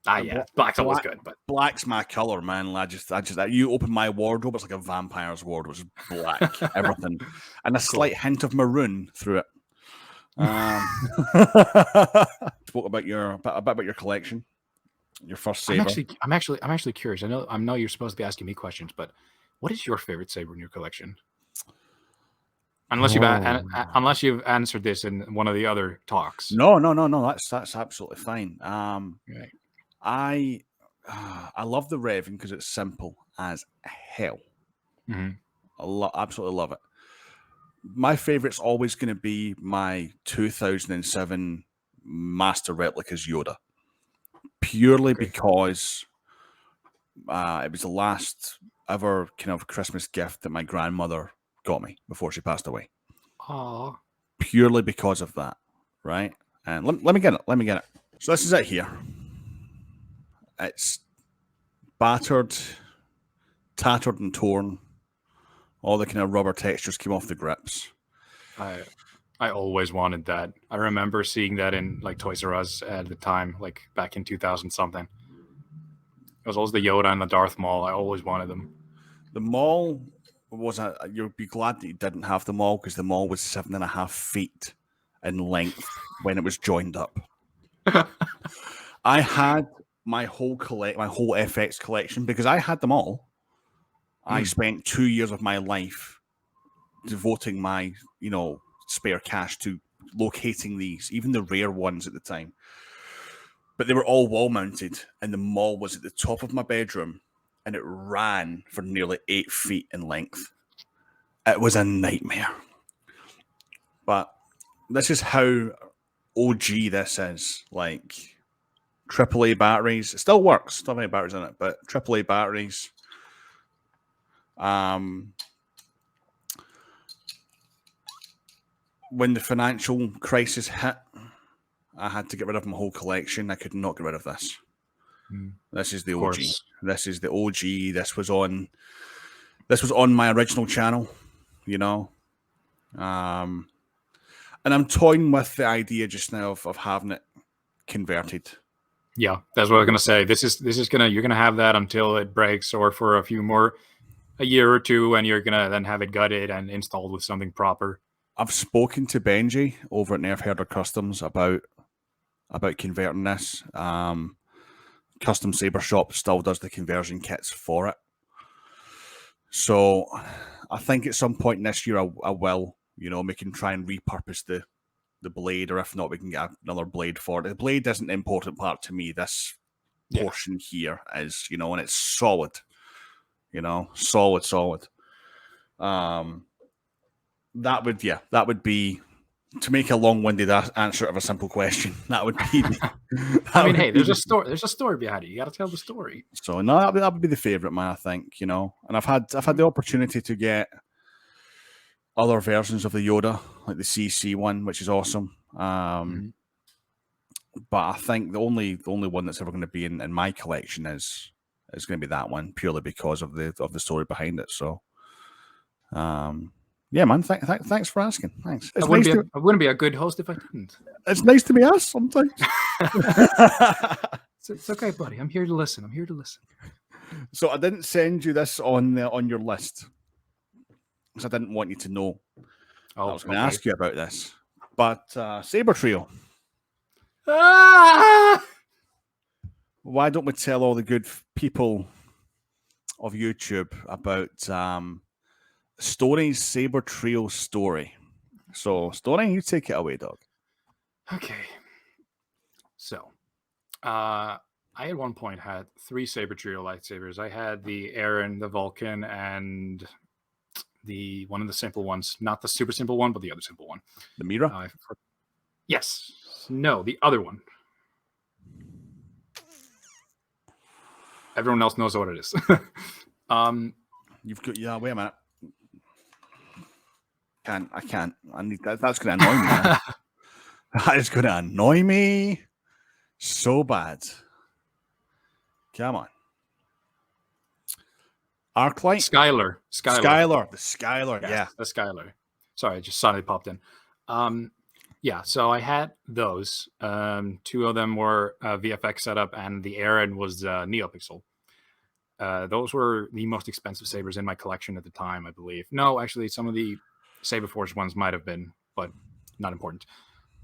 Speaker 2: Yeah, black's always good, but
Speaker 1: black's my color, man. I just you open my wardrobe, it's like a vampire's wardrobe. It's black, everything, and a slight hint of maroon through it. Spoke about your collection, your first saber.
Speaker 2: I'm actually curious. I know you're supposed to be asking me questions, but what is your favorite saber in your collection? Unless you've answered this in one of the other talks.
Speaker 1: No. That's absolutely fine.
Speaker 2: Right.
Speaker 1: I love the Raven because it's simple as hell. I absolutely love it. My favorite's always going to be my 2007 Master Replicas Yoda, purely because it was the last ever kind of Christmas gift that my grandmother got me before she passed away.
Speaker 2: Aww.
Speaker 1: Purely because of that, right? And let me get it. So this is it here. It's battered, tattered and torn. All the kind of rubber textures came off the grips.
Speaker 2: I always wanted that. I remember seeing that in like Toys R Us at the time, like back in 2000 something. It was always the Yoda and the Darth Maul. I always wanted them.
Speaker 1: The Maul you'd be glad that you didn't have the Maul because the Maul was 7.5 feet in length when it was joined up. I had my whole FX collection because I had them all. I spent 2 years of my life devoting my, spare cash to locating these, even the rare ones at the time. But they were all wall mounted, and the Maul was at the top of my bedroom, and it ran for nearly 8 feet in length. It was a nightmare. But this is how OG this is. Like AAA batteries. It still works. Still have any batteries in it, but AAA batteries. When the financial crisis hit, I had to get rid of my whole collection. I could not get rid of this. This is the OG. This is the OG. This was on my original channel, and I'm toying with the idea just now of having it converted.
Speaker 2: Yeah, that's what I was gonna say. You're gonna have that until it breaks, or for a year or two, and you're gonna then have it gutted and installed with something proper.
Speaker 1: I've spoken to Benji over at Nerf Herder Customs about converting this. Custom Saber Shop still does the conversion kits for it. So I think at some point this year I will, we can try and repurpose the blade, or if not, we can get another blade for it. The blade isn't the important part to me. This portion here is, and it's solid. Solid. That would be, to make a long-winded answer of a simple question. That would be.
Speaker 2: Hey, there's a story. There's a story behind it. You got to tell the story.
Speaker 1: So no, that would be the favorite, man. I think, And I've had the opportunity to get other versions of the Yoda, like the CC one, which is awesome. But I think the only one that's ever going to be in my collection is it's going to be that one purely because of the story behind it. So, yeah, man. Thanks for asking. Thanks.
Speaker 2: I wouldn't be a good host if I didn't.
Speaker 1: It's nice to be asked sometimes.
Speaker 2: It's okay, buddy. I'm here to listen.
Speaker 1: So I didn't send you this on your list because I didn't want you to know. I was going to ask you about this, but Saber Trio.
Speaker 2: Ah!
Speaker 1: Why don't we tell all the good people of YouTube about Stoney's Saber Trio story? So, Stoney, you take it away, dog.
Speaker 2: Okay. So, I at one point had 3 Saber Trio lightsabers. I had the Aaron, the Vulcan, and the one of the simple ones. Not the super simple one, but the other simple one.
Speaker 1: The Mira?
Speaker 2: Yes. No, the other one. Everyone else knows what it is.
Speaker 1: You've got, yeah, wait a minute. I can't. I need that. That's going to annoy me. Man. That is going to annoy me so bad. Come on. Arclight?
Speaker 2: Skylar.
Speaker 1: The Skylar, yeah.
Speaker 2: The Skylar. Sorry, I just suddenly popped in. Yeah, so I had those. 2 of them were VFX setup, and the Aaron was NeoPixel. Those were the most expensive sabers in my collection at the time, I believe. No, actually, some of the Saberforge ones might have been, but not important.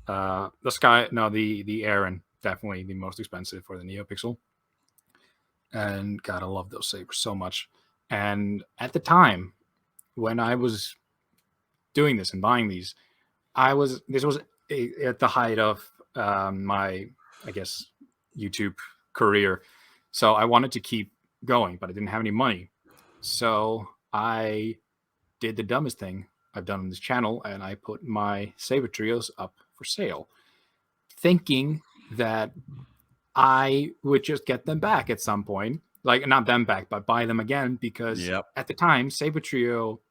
Speaker 2: The Aaron, definitely the most expensive for the NeoPixel. And God, I love those sabers so much. And at the time, when I was doing this and buying these, this was at the height of my, I guess, YouTube career. So I wanted to keep going, but I didn't have any money. So I did the dumbest thing I've done on this channel, and I put my Saber Trios up for sale, thinking that I would just get them back at some point. Like, not them back, but buy them again, because at the time, Saber Trio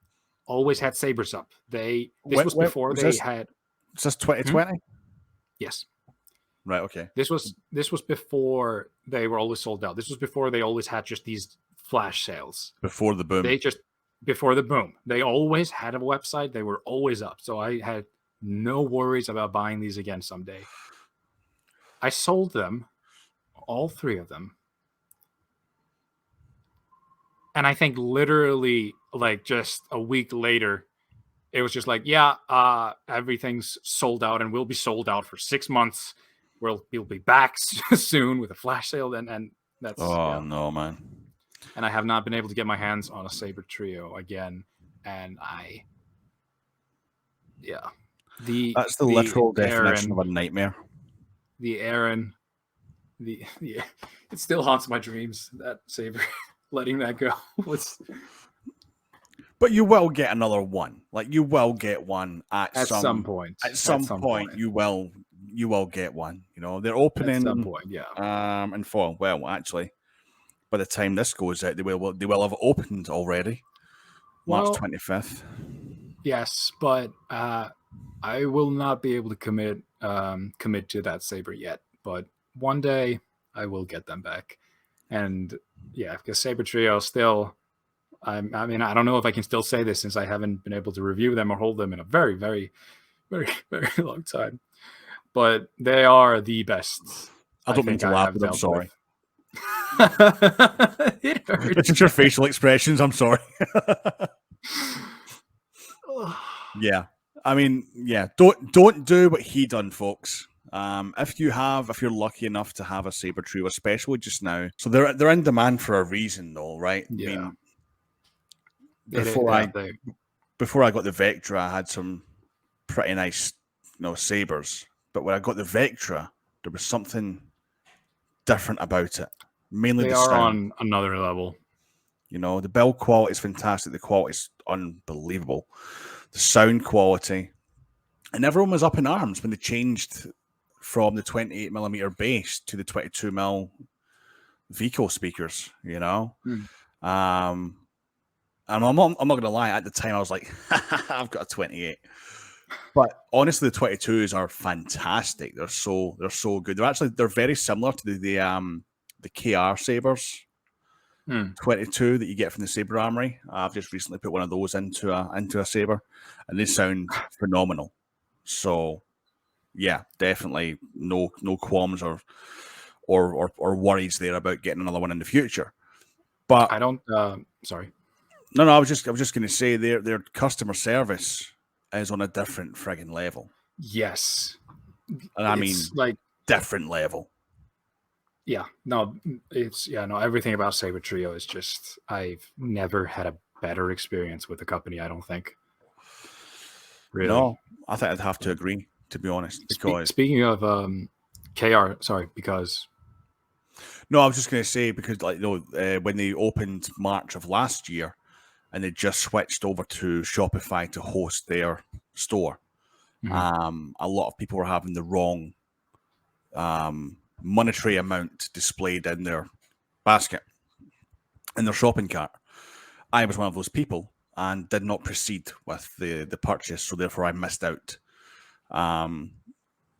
Speaker 2: always had sabers up. This was before they had.
Speaker 1: Is this 2020?
Speaker 2: Yes.
Speaker 1: Right. Okay.
Speaker 2: This was before they were always sold out. This was before they always had just these flash sales.
Speaker 1: Before the boom.
Speaker 2: Before the boom. They always had a website. They were always up. So I had no worries about buying these again someday. I sold them, all 3 of them. And I think literally like just a week later, it was just like, everything's sold out and will be sold out for 6 months. We'll be back soon with a flash sale. And that's...
Speaker 1: no, man.
Speaker 2: And I have not been able to get my hands on a Saber Trio again. And that's
Speaker 1: the literal definition of a nightmare.
Speaker 2: The Aaron, it still haunts my dreams, that Saber. Letting that go was...
Speaker 1: But you will get another one. Like, you will get one at some
Speaker 2: point.
Speaker 1: At some point, you will get one. You know, they're opening
Speaker 2: at some point, yeah.
Speaker 1: And for, well, actually, by the time this goes out, they will have opened already. March 25th.
Speaker 2: Yes, but I will not be able to commit to that saber yet. But one day I will get them back. And yeah, because Saber Trio still, I mean, I don't know if I can still say this since I haven't been able to review them or hold them in a very, very, very, very long time. But they are the best.
Speaker 1: I don't mean to laugh, but I'm sorry.
Speaker 2: It hurts.
Speaker 1: It's just your facial expressions. I'm sorry. Yeah, I mean, yeah. Don't do what he done, folks. If you're lucky enough to have a Saber Trio, especially just now, so they're in demand for a reason, though, right?
Speaker 2: Yeah.
Speaker 1: I mean, before I got the Vectra, I had some pretty nice, sabers. But when I got the Vectra, there was something different about it. Mainly
Speaker 2: they
Speaker 1: the
Speaker 2: are
Speaker 1: sound.
Speaker 2: On another level.
Speaker 1: The build quality is fantastic. The quality is unbelievable. The sound quality, and everyone was up in arms when they changed from the 28mm bass to the 22mm Vico speakers, And I'm not going to lie, at the time I was like, I've got a 28. But honestly, the 22s are fantastic. They're so good. They're very similar to the KR Sabers. 22 that you get from the Saber Armory. I've just recently put one of those into a Saber, and they sound phenomenal. So, yeah, definitely no qualms or worries there about getting another one in the future. But
Speaker 2: I don't. Sorry.
Speaker 1: No, I was just going to say their customer service is on a different friggin' level.
Speaker 2: Yes,
Speaker 1: And I mean,
Speaker 2: like
Speaker 1: different level.
Speaker 2: Yeah, no, everything about Saber Trio is just, I've never had a better experience with the company, I don't think. Really.
Speaker 1: No, I think I'd have to agree, to be honest. Because
Speaker 2: speaking of KR, sorry, because
Speaker 1: no, I was just going to say because when they opened March of last year, and they just switched over to Shopify to host their store. A lot of people were having the wrong monetary amount displayed in their basket, in their shopping cart. I was one of those people and did not proceed with the purchase, so therefore I missed out.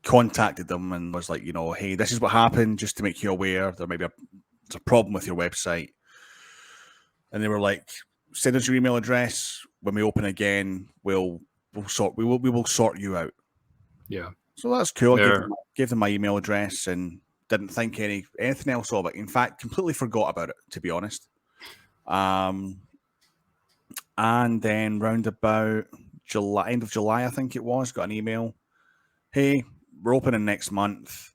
Speaker 1: Contacted them and was like, hey, this is what happened, just to make you aware. There's a problem with your website. And they were like, send us your email address. When we open again, we will sort you out.
Speaker 2: Yeah.
Speaker 1: So that's cool. I gave them my email address and didn't think anything else of it. In fact, completely forgot about it, to be honest. And then round about end of July, I think it was, got an email. Hey, we're opening next month.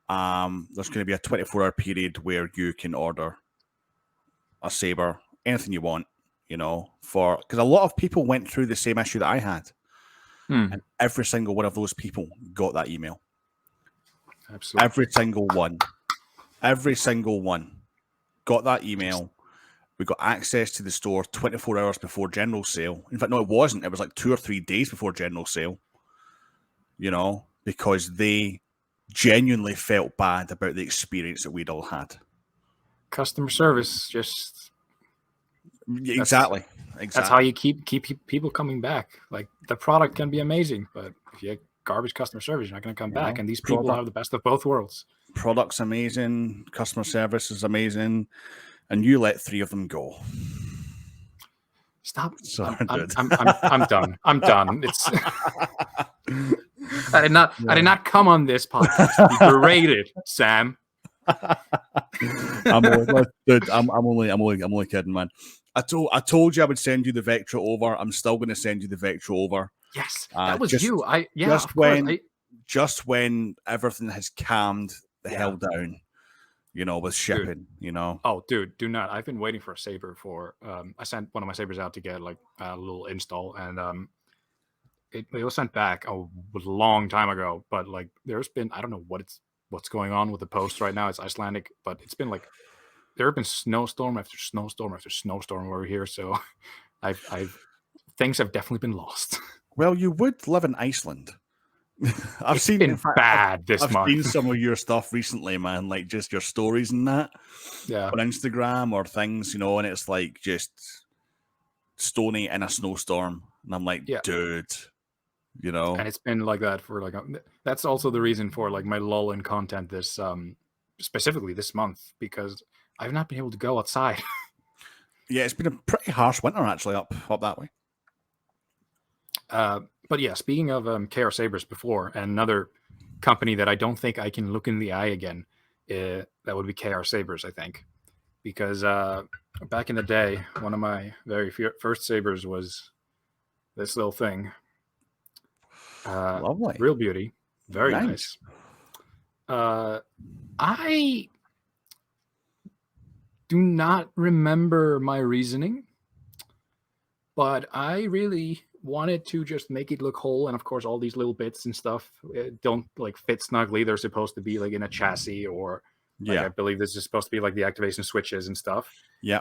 Speaker 1: There's going to be a 24-hour period where you can order a Saber, anything you want, because a lot of people went through the same issue that I had. And every single one of those people got that email.
Speaker 2: Absolutely.
Speaker 1: Every single one got that email. We got access to the store 24 hours before general sale. In fact, no, it wasn't. It was like 2 or 3 days before general sale, because they genuinely felt bad about the experience that we'd all had.
Speaker 2: Customer service, just...
Speaker 1: Exactly.
Speaker 2: That's how you keep people coming back. Like, the product can be amazing, but if you have garbage customer service, you're not going to come back. And these people have the best of both worlds.
Speaker 1: Product's amazing. Customer service is amazing. And you let 3 of them go.
Speaker 2: Stop.
Speaker 1: Sorry,
Speaker 2: I'm done. I'm done. It's... I did not come on this podcast to be berated, Sam.
Speaker 1: I'm only kidding, man. I told you I would send you the Vectra over. I'm still going to send you the Vectra over.
Speaker 2: Yes, that was you.
Speaker 1: Just when everything has calmed the hell down, with shipping,
Speaker 2: Oh, dude, do not. I've been waiting for a Saber for. I sent one of my Sabers out to get like a little install, and it was sent back a long time ago. But like, there's been, I don't know what's going on with the post right now. It's Icelandic, but it's been like, there have been snowstorm after snowstorm after snowstorm over here. So things have definitely been lost.
Speaker 1: Well, you would live in Iceland. I've seen some of your stuff recently, man, like just your stories and that on Instagram or things, and it's like just Stoney in a snowstorm. And I'm like, dude,
Speaker 2: And it's been like that for like, that's also the reason for like my lull in content this, specifically this month, because I've not been able to go outside.
Speaker 1: Yeah, it's been a pretty harsh winter actually up that way.
Speaker 2: But yeah, speaking of KR Sabers before, and another company that I don't think I can look in the eye again, that would be KR Sabers, I think. Because back in the day, one of my very first Sabers was this little thing.
Speaker 1: Lovely.
Speaker 2: Real beauty. Very nice. I do not remember my reasoning, but I really wanted to just make it look whole. And of course, all these little bits and stuff don't like fit snugly. They're supposed to be like in a chassis, or like, I believe this is supposed to be like the activation switches and stuff.
Speaker 1: Yeah.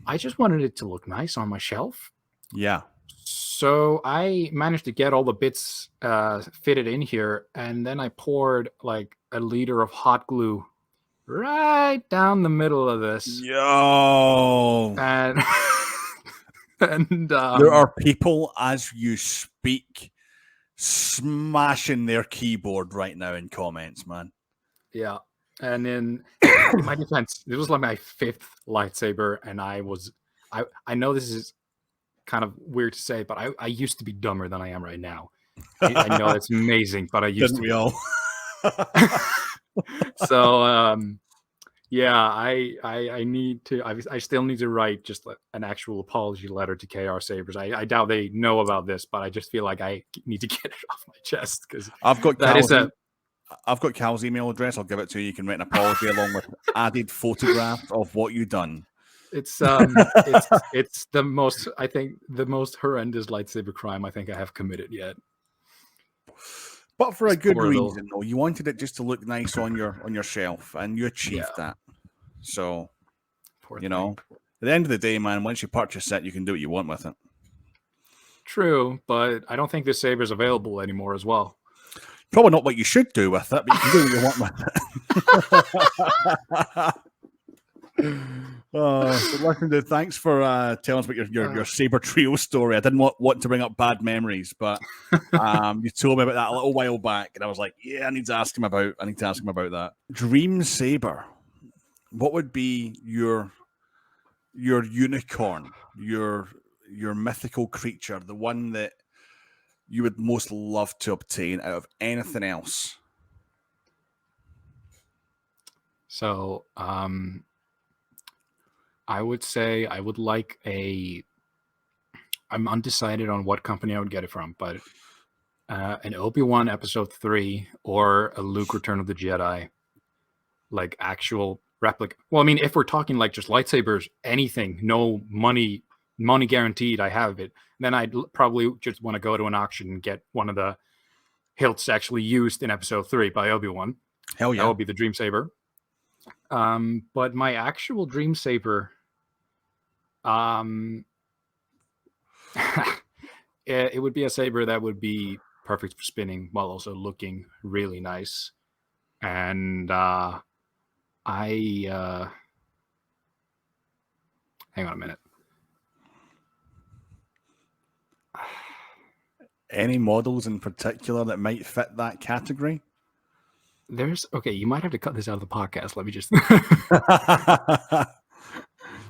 Speaker 2: I just wanted it to look nice on my shelf.
Speaker 1: Yeah.
Speaker 2: So I managed to get all the bits fitted in here, and then I poured like a liter of hot glue right down the middle of this.
Speaker 1: Yo.
Speaker 2: And
Speaker 1: there are people as you speak smashing their keyboard right now in comments, man.
Speaker 2: Yeah. And in my defense, this was like my 5th lightsaber, and I know this is kind of weird to say, but I used to be dumber than I am right now. I know it's amazing, but I used
Speaker 1: Didn't
Speaker 2: to
Speaker 1: we
Speaker 2: be.
Speaker 1: all?
Speaker 2: So yeah, I need to. I still need to write just an actual apology letter to KR Sabers. I doubt they know about this, but I just feel like I need to get it off my chest because
Speaker 1: I've got
Speaker 2: that is
Speaker 1: Cal's email address. I'll give it to you. You can write an apology along with added photograph of what you've done.
Speaker 2: it's the most, I think, the most horrendous lightsaber crime I think I have committed yet.
Speaker 1: But for a
Speaker 2: It's
Speaker 1: good
Speaker 2: poor little-
Speaker 1: reason, though. You wanted it just to look nice on your shelf, and you achieved that. So,
Speaker 2: Poor
Speaker 1: you
Speaker 2: thing.
Speaker 1: know, at the end of the day, man, once you purchase it, you can do what you want with it.
Speaker 2: True, but I don't think this saber's available anymore as well.
Speaker 1: Probably not what you should do with it, but you can do what you want with it. So listen, dude, thanks for telling us about your saber trio story. I didn't want to bring up bad memories, but you told me about that a little while back, and I was like, yeah, I need to ask him about that. Dream saber. What would be your unicorn, your mythical creature, the one that you would most love to obtain out of anything else?
Speaker 2: So, I would say I would like I'm undecided on what company I would get it from, but an Obi-Wan Episode 3 or a Luke Return of the Jedi, like actual replica. Well, I mean, if we're talking like just lightsabers, anything, no money guaranteed, I have it, then I'd probably just want to go to an auction and get one of the hilts actually used in Episode 3 by Obi-Wan.
Speaker 1: Hell yeah.
Speaker 2: That would be the Dream Saber. But my actual Dream Saber, it would be a saber that would be perfect for spinning while also looking really nice. And hang on a minute.
Speaker 1: Any models in particular that might fit that category?
Speaker 2: Okay, you might have to cut this out of the podcast. Let me just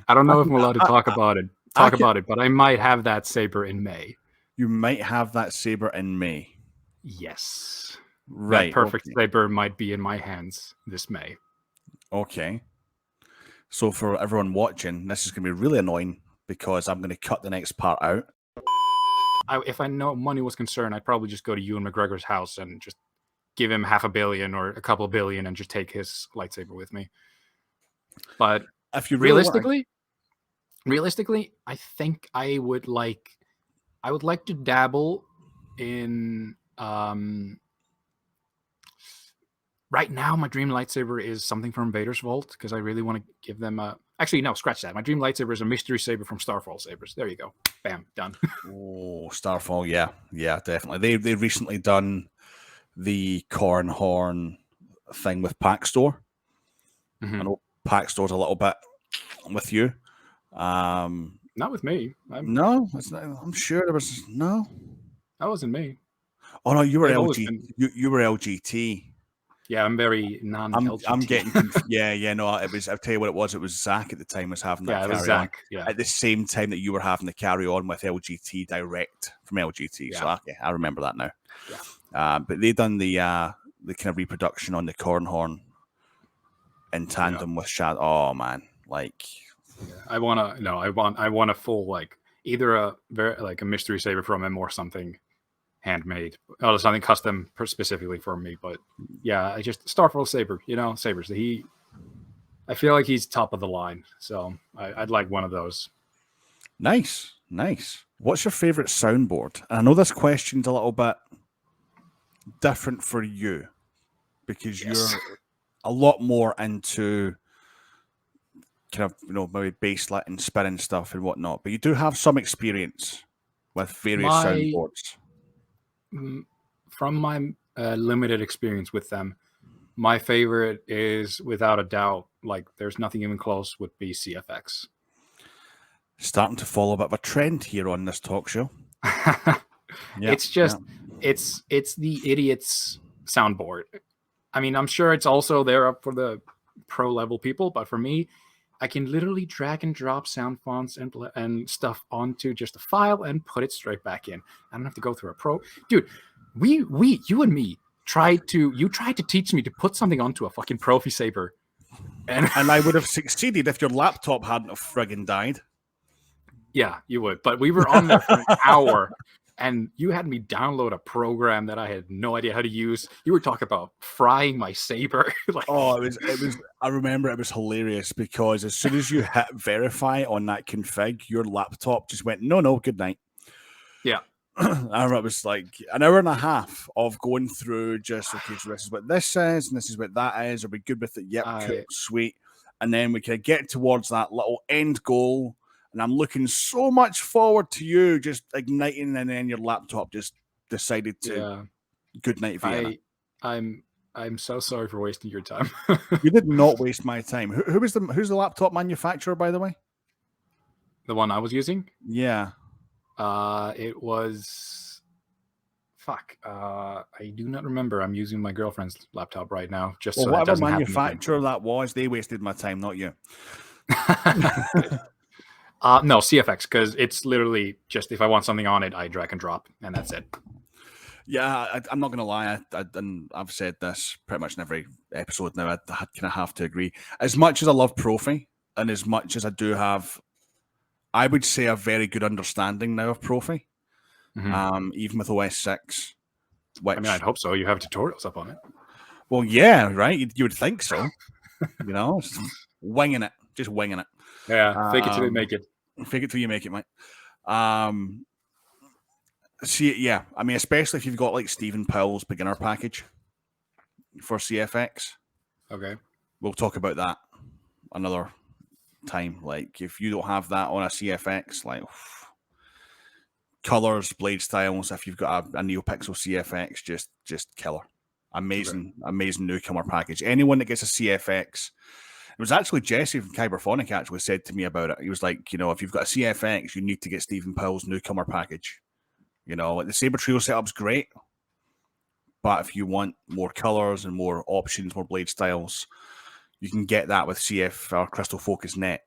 Speaker 2: I don't know if I'm allowed to talk about it, but I might have that saber in May.
Speaker 1: You might have that saber in May.
Speaker 2: Yes.
Speaker 1: Right.
Speaker 2: That perfect saber might be in my hands this May.
Speaker 1: Okay. So for everyone watching, this is going to be really annoying because I'm going to cut the next part out.
Speaker 2: If I know money was concerned, I'd probably just go to Ewan McGregor's house and just give him $500 million or a couple billion and just take his lightsaber with me. But
Speaker 1: if you really
Speaker 2: realistically, I think I would like to dabble in right now my dream lightsaber is something from Vader's Vault because I really want to give them a actually no, scratch that. My dream lightsaber is a mystery saber from Starfall Sabers. There you go. Bam, done.
Speaker 1: Oh, Starfall, yeah, definitely. They've recently done the corn horn thing with Pack Store.
Speaker 2: Mm-hmm.
Speaker 1: I know Pack Store's a little bit with you.
Speaker 2: Not with me.
Speaker 1: No, I'm sure there was no.
Speaker 2: That wasn't me.
Speaker 1: Oh no, you were LG. You were LGT.
Speaker 2: Yeah, I'm very non-LGT.
Speaker 1: I'm getting yeah. No, it was. I'll tell you what it was. It was Zach at the time was having that carry on.
Speaker 2: Yeah.
Speaker 1: At the same time that you were having the carry on with LGT direct from LGT. Yeah. So okay, I remember that now.
Speaker 2: Yeah.
Speaker 1: But they done the kind of reproduction on the corn horn in tandem with Shad. Oh man, like.
Speaker 2: Yeah, I want a full like either a mystery saber from him or something handmade or something custom specifically for me. But yeah, I just Starfall Saber, sabers. I feel like he's top of the line, so I'd like one of those.
Speaker 1: Nice. What's your favorite soundboard? And I know this question's a little bit different for you because you're a lot more into kind of maybe basslit and spinning stuff and whatnot, but you do have some experience with various soundboards.
Speaker 2: From my limited experience with them, my favorite is without a doubt, like there's nothing even close, would be CFX.
Speaker 1: Starting to follow a bit of a trend here on this talk show.
Speaker 2: It's just it's the idiot's soundboard. I mean, I'm sure it's also there up for the pro level people, but for me, I can literally drag and drop sound fonts and stuff onto just a file and put it straight back in. I don't have to go through a pro. Dude, you and me tried to teach me to put something onto a fucking Profi Saber.
Speaker 1: And I would have succeeded if your laptop hadn't have friggin' died.
Speaker 2: Yeah, you would. But we were on there for an hour, and you had me download a program that I had no idea how to use. You were talking about frying my saber.
Speaker 1: It was. I remember it was hilarious because as soon as you hit verify on that config, your laptop just went, no, good night.
Speaker 2: Yeah.
Speaker 1: I remember it was like an hour and a half of going through just, okay, so this is what this is, and this is what that is. Are we good with it? Yep, cool, sweet. And then we can get towards that little end goal. And I'm looking so much forward to you just igniting, and then your laptop just decided to good night Vienna.
Speaker 2: I'm so sorry for wasting your time.
Speaker 1: You did not waste my time. Who's the laptop manufacturer, by the way?
Speaker 2: The one I was using?
Speaker 1: Yeah.
Speaker 2: It was I do not remember. I'm using my girlfriend's laptop right now. Just
Speaker 1: well,
Speaker 2: so
Speaker 1: whatever manufacturer that was, they wasted my time, not you.
Speaker 2: No, CFX, because it's literally just if I want something on it, I drag and drop, and that's it.
Speaker 1: Yeah, I'm not going to lie. I've said this pretty much in every episode now. I kind of have to agree. As much as I love Profi, and as much as I do have, I would say, a very good understanding now of Profi, even with OS 6. Which,
Speaker 2: I mean, I'd hope so. You have tutorials up on it.
Speaker 1: Well, yeah, right? You would think so. Winging it. Just winging it.
Speaker 2: Yeah, fake it till you make it.
Speaker 1: Fake it till you make it, mate. See, yeah, I mean, especially if you've got like Stephen Powell's beginner package for CFX.
Speaker 2: Okay.
Speaker 1: We'll talk about that another time. Like, if you don't have that on a CFX, like colors, blade styles, if you've got a NeoPixel CFX, just killer. Amazing newcomer package. Anyone that gets a CFX. It was actually Jesse from Kyber actually said to me about it. He was like, if you've got a CFX, you need to get Stephen Powell's newcomer package. Like the Saber Trio setup's great, but if you want more colors and more options, more blade styles, you can get that with CF or Crystal Focus Net.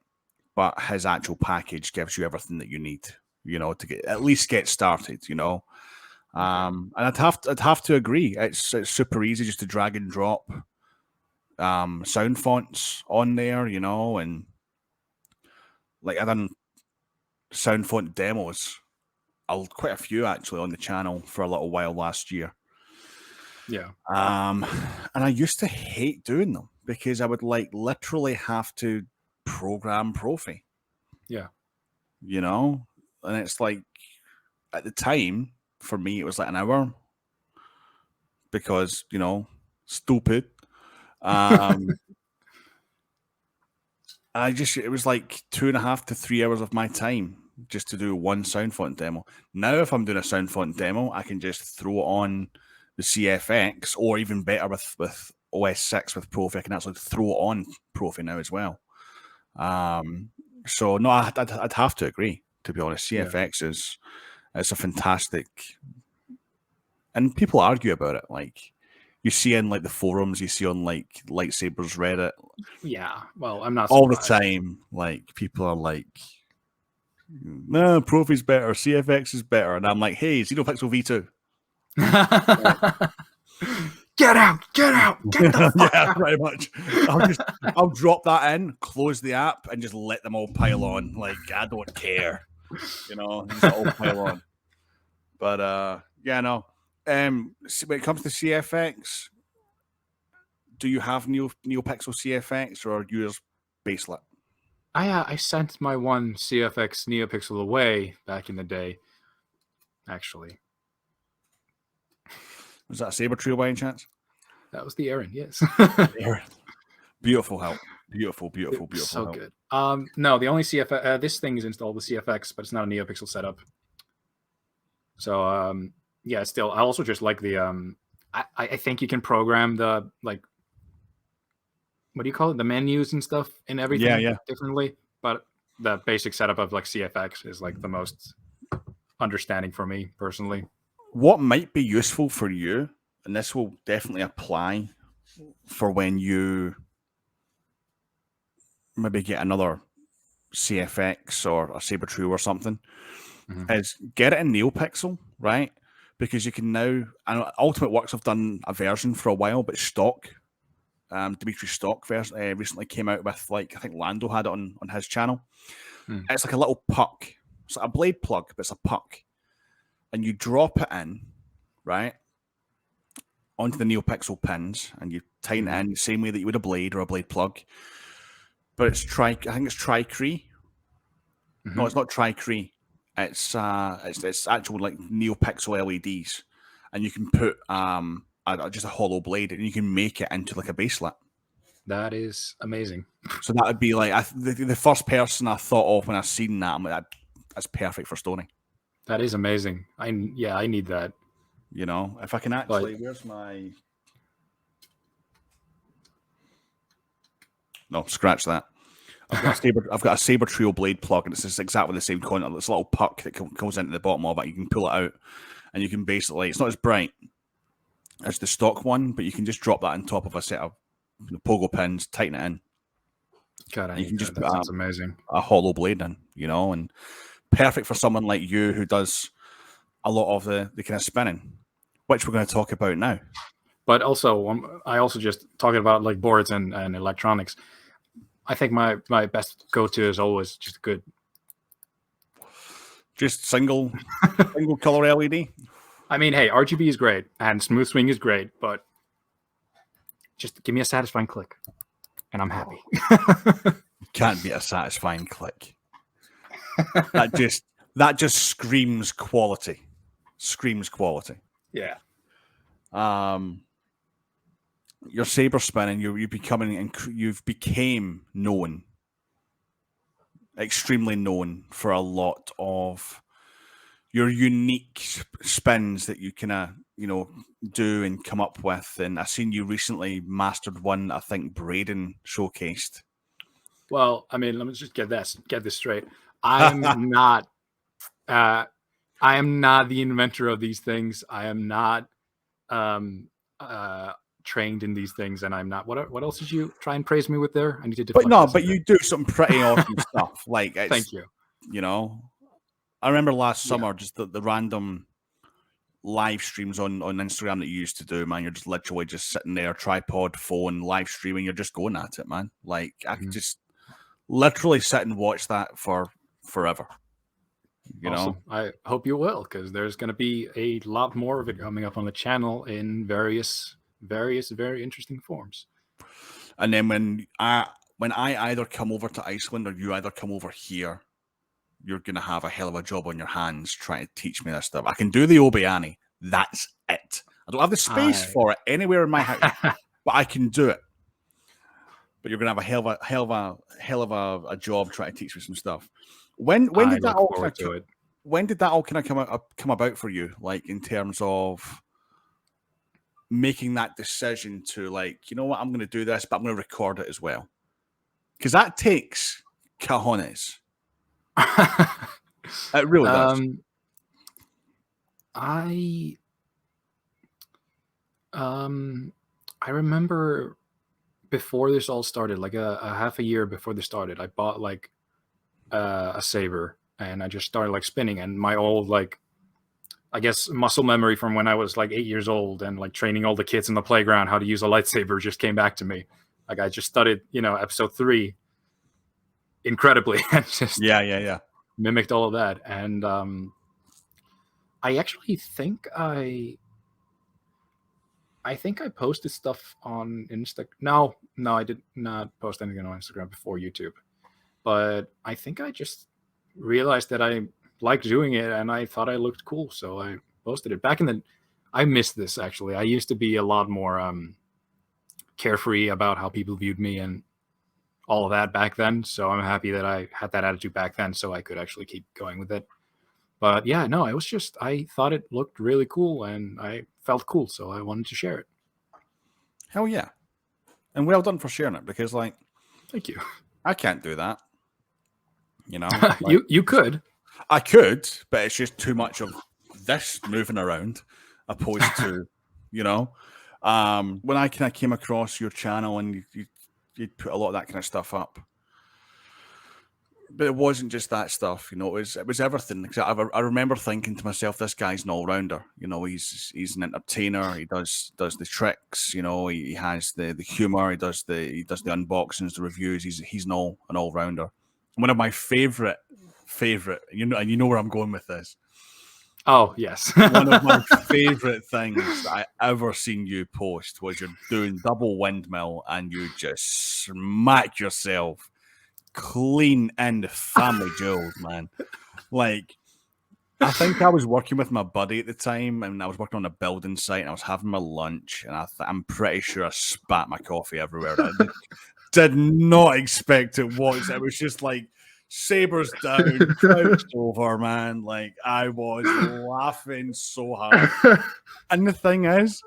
Speaker 1: But his actual package gives you everything that you need, to at least get started. And I'd have to agree. It's super easy just to drag and drop sound fonts on there, and like I've done sound font demos, quite a few actually on the channel for a little while last year.
Speaker 2: Yeah.
Speaker 1: And I used to hate doing them because I would literally have to program Profi.
Speaker 2: Yeah.
Speaker 1: And it's like at the time for me it was like an hour because stupid. It was like 2.5 to 3 hours of my time just to do one sound font demo. Now, if I'm doing a sound font demo, I can just throw it on the CFX, or even better with OS 6 with Profi, I can actually throw it on Profi now as well. So no, I'd have to agree, to be honest. CFX is a fantastic, and people argue about it. Like, you see in like the forums, you see on like Lightsabers Reddit.
Speaker 2: Yeah, well, I'm not
Speaker 1: all
Speaker 2: surprised.
Speaker 1: the time. Like, people are like, "No, Profi's better. CFX is better," and I'm like, "Hey, Xenopixel V2."
Speaker 2: Get out! Get the fuck out!
Speaker 1: Pretty much. I'll drop that in, close the app, and just let them all pile on. Like, I don't care, just all pile on. But no. When it comes to CFX, do you have NeoPixel CFX or yours baselit?
Speaker 2: I sent my one CFX NeoPixel away back in the day. Actually,
Speaker 1: was that a Saber Trio by any chance?
Speaker 2: That was the Aaron. Yes.
Speaker 1: Beautiful help. Beautiful
Speaker 2: so
Speaker 1: help.
Speaker 2: Good. No, the only CFX. This thing is installed with CFX, but it's not a NeoPixel setup. So yeah, still, I also just like the I think you can program the what do you call it? The menus and stuff and everything differently. But the basic setup of like CFX is like the most understanding for me personally.
Speaker 1: What might be useful for you, and this will definitely apply for when you maybe get another CFX or a Saber True or something, is get it in NeoPixel, right? Because you can now, and Ultimate Works have done a version for a while, but stock, Dimitri Stock version recently came out with, like, I think Lando had it on his channel. It's like a little puck. It's like a blade plug, but it's a puck. And you drop it in, right, onto the NeoPixel pins, and you tighten it in the same way that you would a blade or a blade plug. But it's I think it's Tricree. No, it's not Tricree. It's actual like NeoPixel LEDs, and you can put just a hollow blade, and you can make it into like a bracelet.
Speaker 2: That is amazing.
Speaker 1: So that would be like the first person I thought of when I seen that. I'm like, that's perfect for Stoney.
Speaker 2: That is amazing. I need that.
Speaker 1: You know, if I can actually, where's my? No, scratch that. I've got a Saber Trio blade plug, and it's just exactly the same content. It's a little puck that goes into the bottom of it. You can pull it out, and you can basically, it's not as bright as the stock one, but you can just drop that on top of a set of pogo pins, tighten it in.
Speaker 2: God, you can just that sounds amazing.
Speaker 1: A hollow blade in, you know, and perfect for someone like you who does a lot of the kind of spinning, which we're going to talk about now.
Speaker 2: But also, I also just talking about like boards and electronics. I think my best go-to is always just good.
Speaker 1: Just single color LED.
Speaker 2: I mean, hey, RGB is great and smooth swing is great, but just give me a satisfying click, and I'm happy.
Speaker 1: Can't be a satisfying click. That just screams quality. Screams quality.
Speaker 2: Yeah.
Speaker 1: Your saber spinning, you've became known, extremely known for a lot of your unique spins that you kind of, do and come up with. And I've seen you recently mastered one I think Braden showcased.
Speaker 2: Well, I mean, let me just get this straight. I am not the inventor of these things. I am not trained in these things, and I'm not. What else did you try and praise me with there? I need to deflect.
Speaker 1: But you do some pretty awesome stuff. Like,
Speaker 2: thank you.
Speaker 1: I remember last summer just the random live streams on Instagram that you used to do, man. You're just literally just sitting there, tripod, phone, live streaming. You're just going at it, man. Like, I could just literally sit and watch that for forever. You know,
Speaker 2: I hope you will, because there's going to be a lot more of it coming up on the channel in various very interesting forms.
Speaker 1: And then when I either come over to Iceland or you either come over here, you're going to have a hell of a job on your hands trying to teach me this stuff. I can do the Obiani. That's it. I don't have the space for it anywhere in my house, but I can do it. But you're going to have a hell of a job trying to teach me some stuff. When did that all kind of come about for you? Like, in terms of making that decision to, like, you know what, I'm going to do this, but I'm going to record it as well, because that takes cojones. It really does.
Speaker 2: I remember before this all started, like a half a year before this started, I bought like a saber, and I just started like spinning, and my old, like, I guess, muscle memory from when I was like 8 years old and like training all the kids in the playground how to use a lightsaber just came back to me. Like, I just studied, episode 3 incredibly, and just mimicked all of that. And I actually think I posted stuff on Instagram. No, I did not post anything on Instagram before YouTube. But I think I just realized that I liked doing it, and I thought I looked cool, so I posted it. I missed this, actually. I used to be a lot more carefree about how people viewed me and all of that back then, so I'm happy that I had that attitude back then, so I could actually keep going with it. But yeah, no, I thought it looked really cool, and I felt cool, so I wanted to share it.
Speaker 1: Hell yeah. And well done for sharing it, because, like,
Speaker 2: thank you.
Speaker 1: I can't do that. Like,
Speaker 2: you could.
Speaker 1: I could, but it's just too much of this moving around, opposed to, When I kind of came across your channel and you'd put a lot of that kind of stuff up, but it wasn't just that stuff, you know. It was everything. 'Cause I remember thinking to myself, this guy's an all rounder. You know, he's an entertainer. He does the tricks. You know, he has the humor. He does the unboxings, the reviews. He's an all rounder. One of my favorite, you know where I'm going with this.
Speaker 2: Oh, yes.
Speaker 1: One of my favorite things that I ever seen you post was you're doing double windmill and you just smack yourself clean in the family jewels, man. Like, I think I was working with my buddy at the time, and I was working on a building site, and I was having my lunch, and I'm pretty sure I spat my coffee everywhere. I did not expect it was. It was just like sabers down, crouched over, man. Like, I was laughing so hard. And the thing is,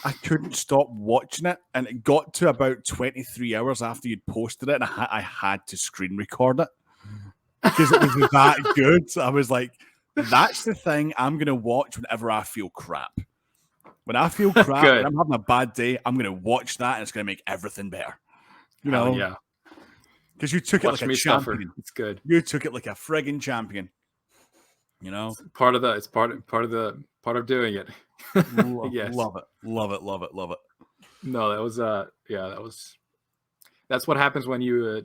Speaker 1: I couldn't stop watching it, and it got to about 23 hours after you'd posted it, and I had to screen record it because it was that good. I was like, that's the thing I'm going to watch whenever I feel crap. When I feel crap, when I'm having a bad day, I'm going to watch that, and it's going to make everything better. You know?
Speaker 2: Yeah.
Speaker 1: Because you took it like a champion.
Speaker 2: It's good.
Speaker 1: You took it like a friggin' champion. You know?
Speaker 2: It's part of doing it. Yes.
Speaker 1: Love it.
Speaker 2: No, that was that's what happens when you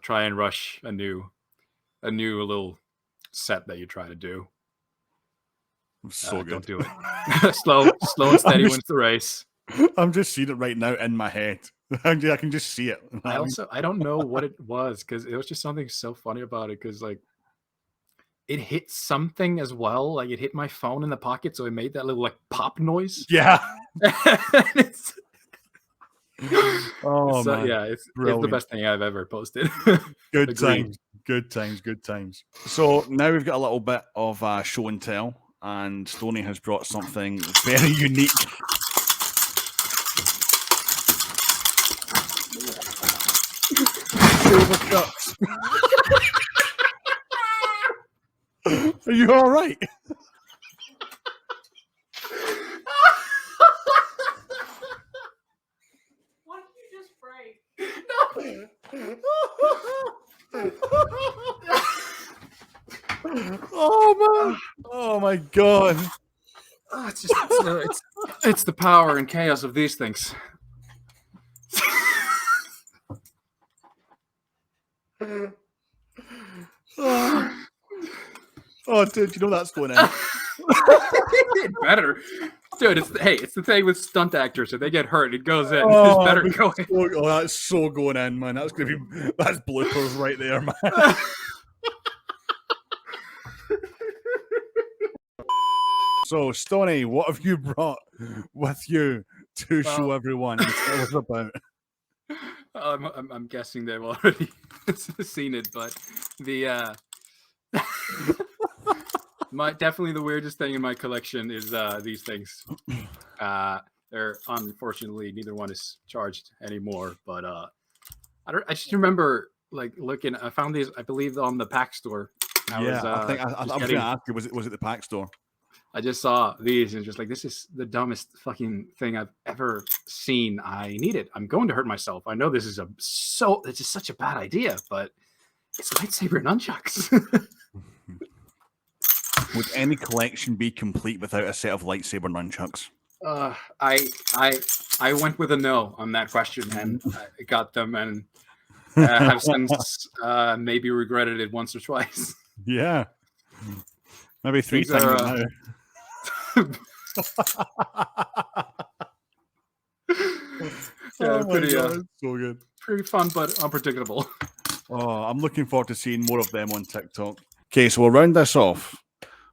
Speaker 2: try and rush a new little set that you try to do.
Speaker 1: So good.
Speaker 2: Don't do it. slow and steady wins the race.
Speaker 1: I'm just seeing it right now in my head. I can just see it.
Speaker 2: I don't know what it was, because it was just something so funny about it, because like it hit something as well. Like it hit my phone in the pocket, so it made that little like pop noise.
Speaker 1: Yeah.
Speaker 2: Man. Yeah, it's the best thing I've ever posted.
Speaker 1: Good times. So now we've got a little bit of show and tell, and Stoney has brought something very unique. Silver cups. Are you all right?
Speaker 2: What did you just break?
Speaker 1: Oh man! Oh my god!
Speaker 2: Oh, it's the power and chaos of these things.
Speaker 1: Oh, dude, you know that's going in.
Speaker 2: It better. Dude, it's the thing with stunt actors. If they get hurt, it goes in. It's better go in.
Speaker 1: Oh, that's so going in, man. That's bloopers right there, man. So, Stoney, what have you brought with you to show everyone and tell us about?
Speaker 2: I'm guessing they've already seen it, but the definitely the weirdest thing in my collection is these things. They're unfortunately neither one is charged anymore, but I just remember like looking. I found these, I believe, on the pack store.
Speaker 1: I was going to ask you, was it the pack store?
Speaker 2: I just saw these and just like, this is the dumbest fucking thing I've ever seen. I need it. I'm going to hurt myself. I know this is it's just such a bad idea, but it's lightsaber nunchucks.
Speaker 1: Would any collection be complete without a set of lightsaber nunchucks?
Speaker 2: I went with a no on that question, and I got them, and have since maybe regretted it once or twice.
Speaker 1: Yeah, maybe 3 times now. So good,
Speaker 2: pretty fun, but unpredictable.
Speaker 1: Oh, I'm looking forward to seeing more of them on TikTok. Okay, so we'll round this off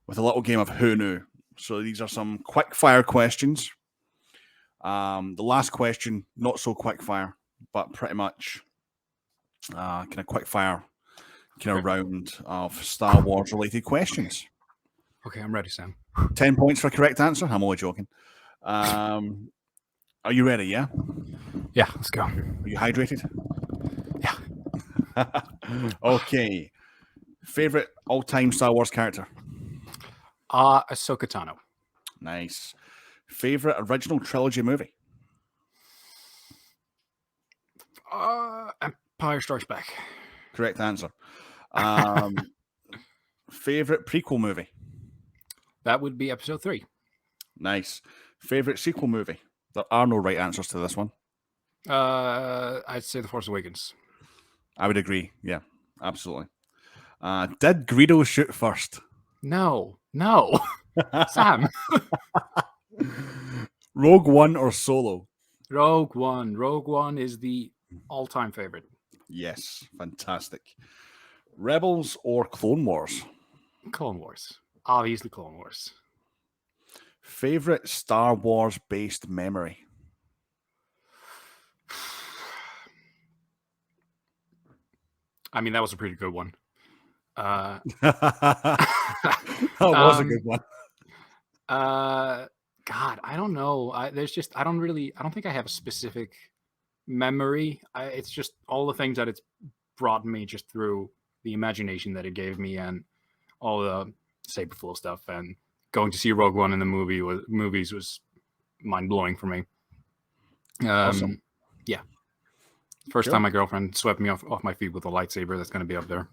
Speaker 1: with a little game of Who Knew. So these are some quick fire questions. The last question, not so quick fire, but pretty much kind of quick fire kind of round of Star Wars related questions.
Speaker 2: Okay, I'm ready, Sam.
Speaker 1: 10 points for a correct answer. I'm only joking. Are you ready? Yeah.
Speaker 2: Yeah, let's go.
Speaker 1: Are you hydrated?
Speaker 2: Yeah.
Speaker 1: Okay. Favorite all-time Star Wars character?
Speaker 2: Ahsoka Tano.
Speaker 1: Nice. Favorite original trilogy movie?
Speaker 2: Empire Strikes Back.
Speaker 1: Correct answer. Favorite prequel movie?
Speaker 2: That would be episode 3.
Speaker 1: Nice. Favorite sequel movie? There are no right answers to this one.
Speaker 2: I'd say The Force Awakens.
Speaker 1: I would agree. Yeah, absolutely. Did Greedo shoot first?
Speaker 2: No. Sam.
Speaker 1: Rogue One or Solo?
Speaker 2: Rogue One. Rogue One is the all-time favorite.
Speaker 1: Yes, fantastic. Rebels or Clone Wars?
Speaker 2: Clone Wars. Obviously Clone Wars.
Speaker 1: Favorite Star Wars based memory?
Speaker 2: I mean, that was a pretty good one.
Speaker 1: That was a good one.
Speaker 2: God, I don't know. I don't think I have a specific memory. It's just all the things that it's brought me just through the imagination that it gave me and all the saberful stuff. And going to see Rogue One in the movies was mind blowing for me.
Speaker 1: Awesome.
Speaker 2: Yeah. First
Speaker 1: Cool.
Speaker 2: time my girlfriend swept me off my feet with a lightsaber. That's going to be up there.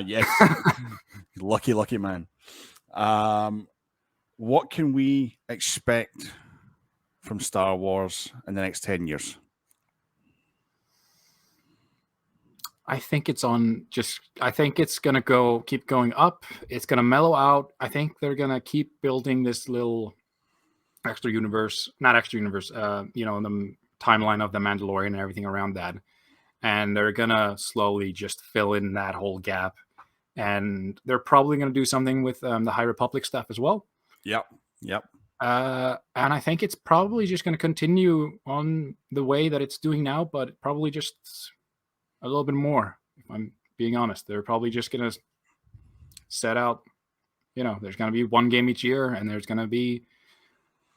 Speaker 1: Yes. Lucky man. What can we expect from Star Wars in the next 10 years?
Speaker 2: I think it's going to keep going up. It's going to mellow out. I think they're going to keep building this little not extra universe, the timeline of the Mandalorian and everything around that. And they're going to slowly just fill in that whole gap. And they're probably going to do something with the High Republic stuff as well.
Speaker 1: Yep.
Speaker 2: And I think it's probably just going to continue on the way that it's doing now, but probably just a little bit more, if I'm being honest. They're probably just going to set out, there's going to be one game each year, and there's going to be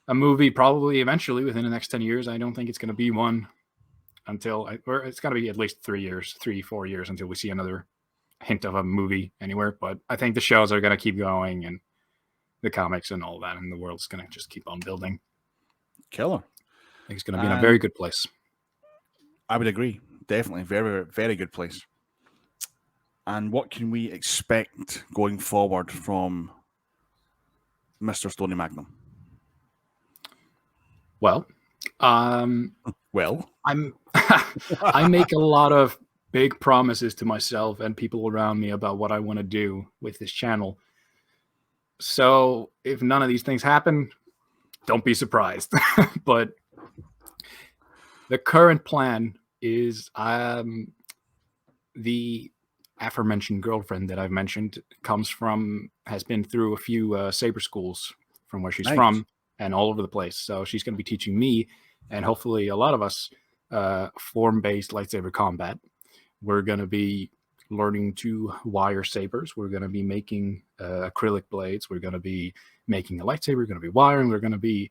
Speaker 2: a movie probably eventually within the next 10 years. I don't think it's going to be one or it's going to be at least 3-4 years until we see another hint of a movie anywhere. But I think the shows are going to keep going, and the comics and all that, and the world's going to just keep on building.
Speaker 1: Killer.
Speaker 2: I think it's going to be in a very good place.
Speaker 1: I would agree. Definitely. Very, very good place. And what can we expect going forward from Mr. Stoney Magnum?
Speaker 2: Well, I make a lot of big promises to myself and people around me about what I want to do with this channel. So if none of these things happen, don't be surprised. But the current plan is the aforementioned girlfriend that I've mentioned has been through a few saber schools from where she's from and all over the place. So she's going to be teaching me and hopefully a lot of us form-based lightsaber combat. We're going to be learning to wire sabers. We're going to be making acrylic blades. We're going to be making a lightsaber. We're going to be wiring. We're going to be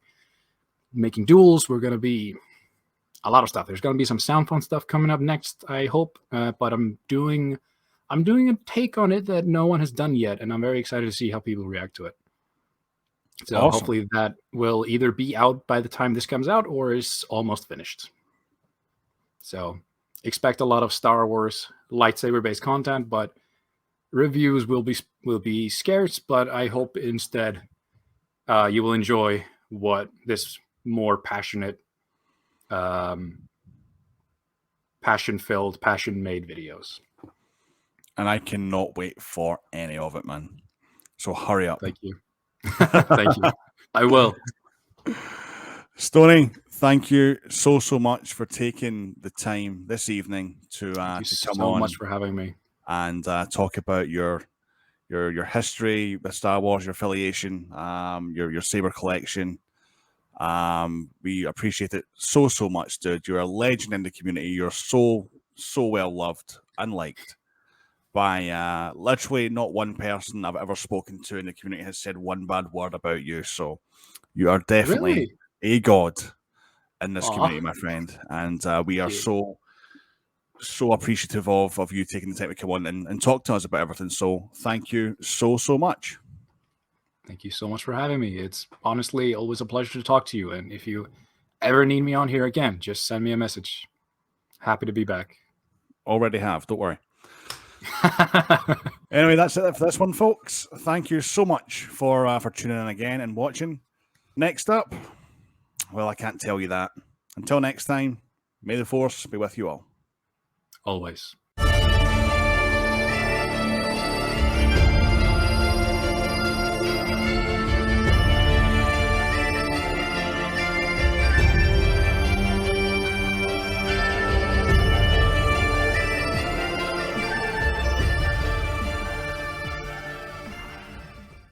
Speaker 2: making duels. We're going to be a lot of stuff. There's going to be some sound phone stuff coming up next, I hope. But I'm doing a take on it that no one has done yet, and I'm very excited to see how people react to it. So awesome. Hopefully that will either be out by the time this comes out or is almost finished. So expect a lot of Star Wars lightsaber-based content, but reviews will be scarce. But I hope instead you will enjoy what this more passionate, passion-filled, passion-made videos.
Speaker 1: And I cannot wait for any of it, man. So hurry up.
Speaker 2: Thank you. Thank you. I will.
Speaker 1: Stoney, thank you so much for taking the time this evening to come on.
Speaker 2: Thank you so much for having me
Speaker 1: and talk about your history with Star Wars, your affiliation, your saber collection. We appreciate it so much, dude. You're a legend in the community. You're so well loved and liked by literally not one person I've ever spoken to in the community has said one bad word about you. So you are definitely a god in this community, my friend. And we are so appreciative of you taking the time to come on and talk to us about everything. So thank you so much.
Speaker 2: Thank you so much for having me. It's honestly always a pleasure to talk to you. And if you ever need me on here again, just send me a message. Happy to be back.
Speaker 1: Already have. Don't worry. Anyway, that's it for this one, folks. Thank you so much for tuning in again and watching. Next up, well, I can't tell you that. Until next time, may the Force be with you all.
Speaker 2: Always.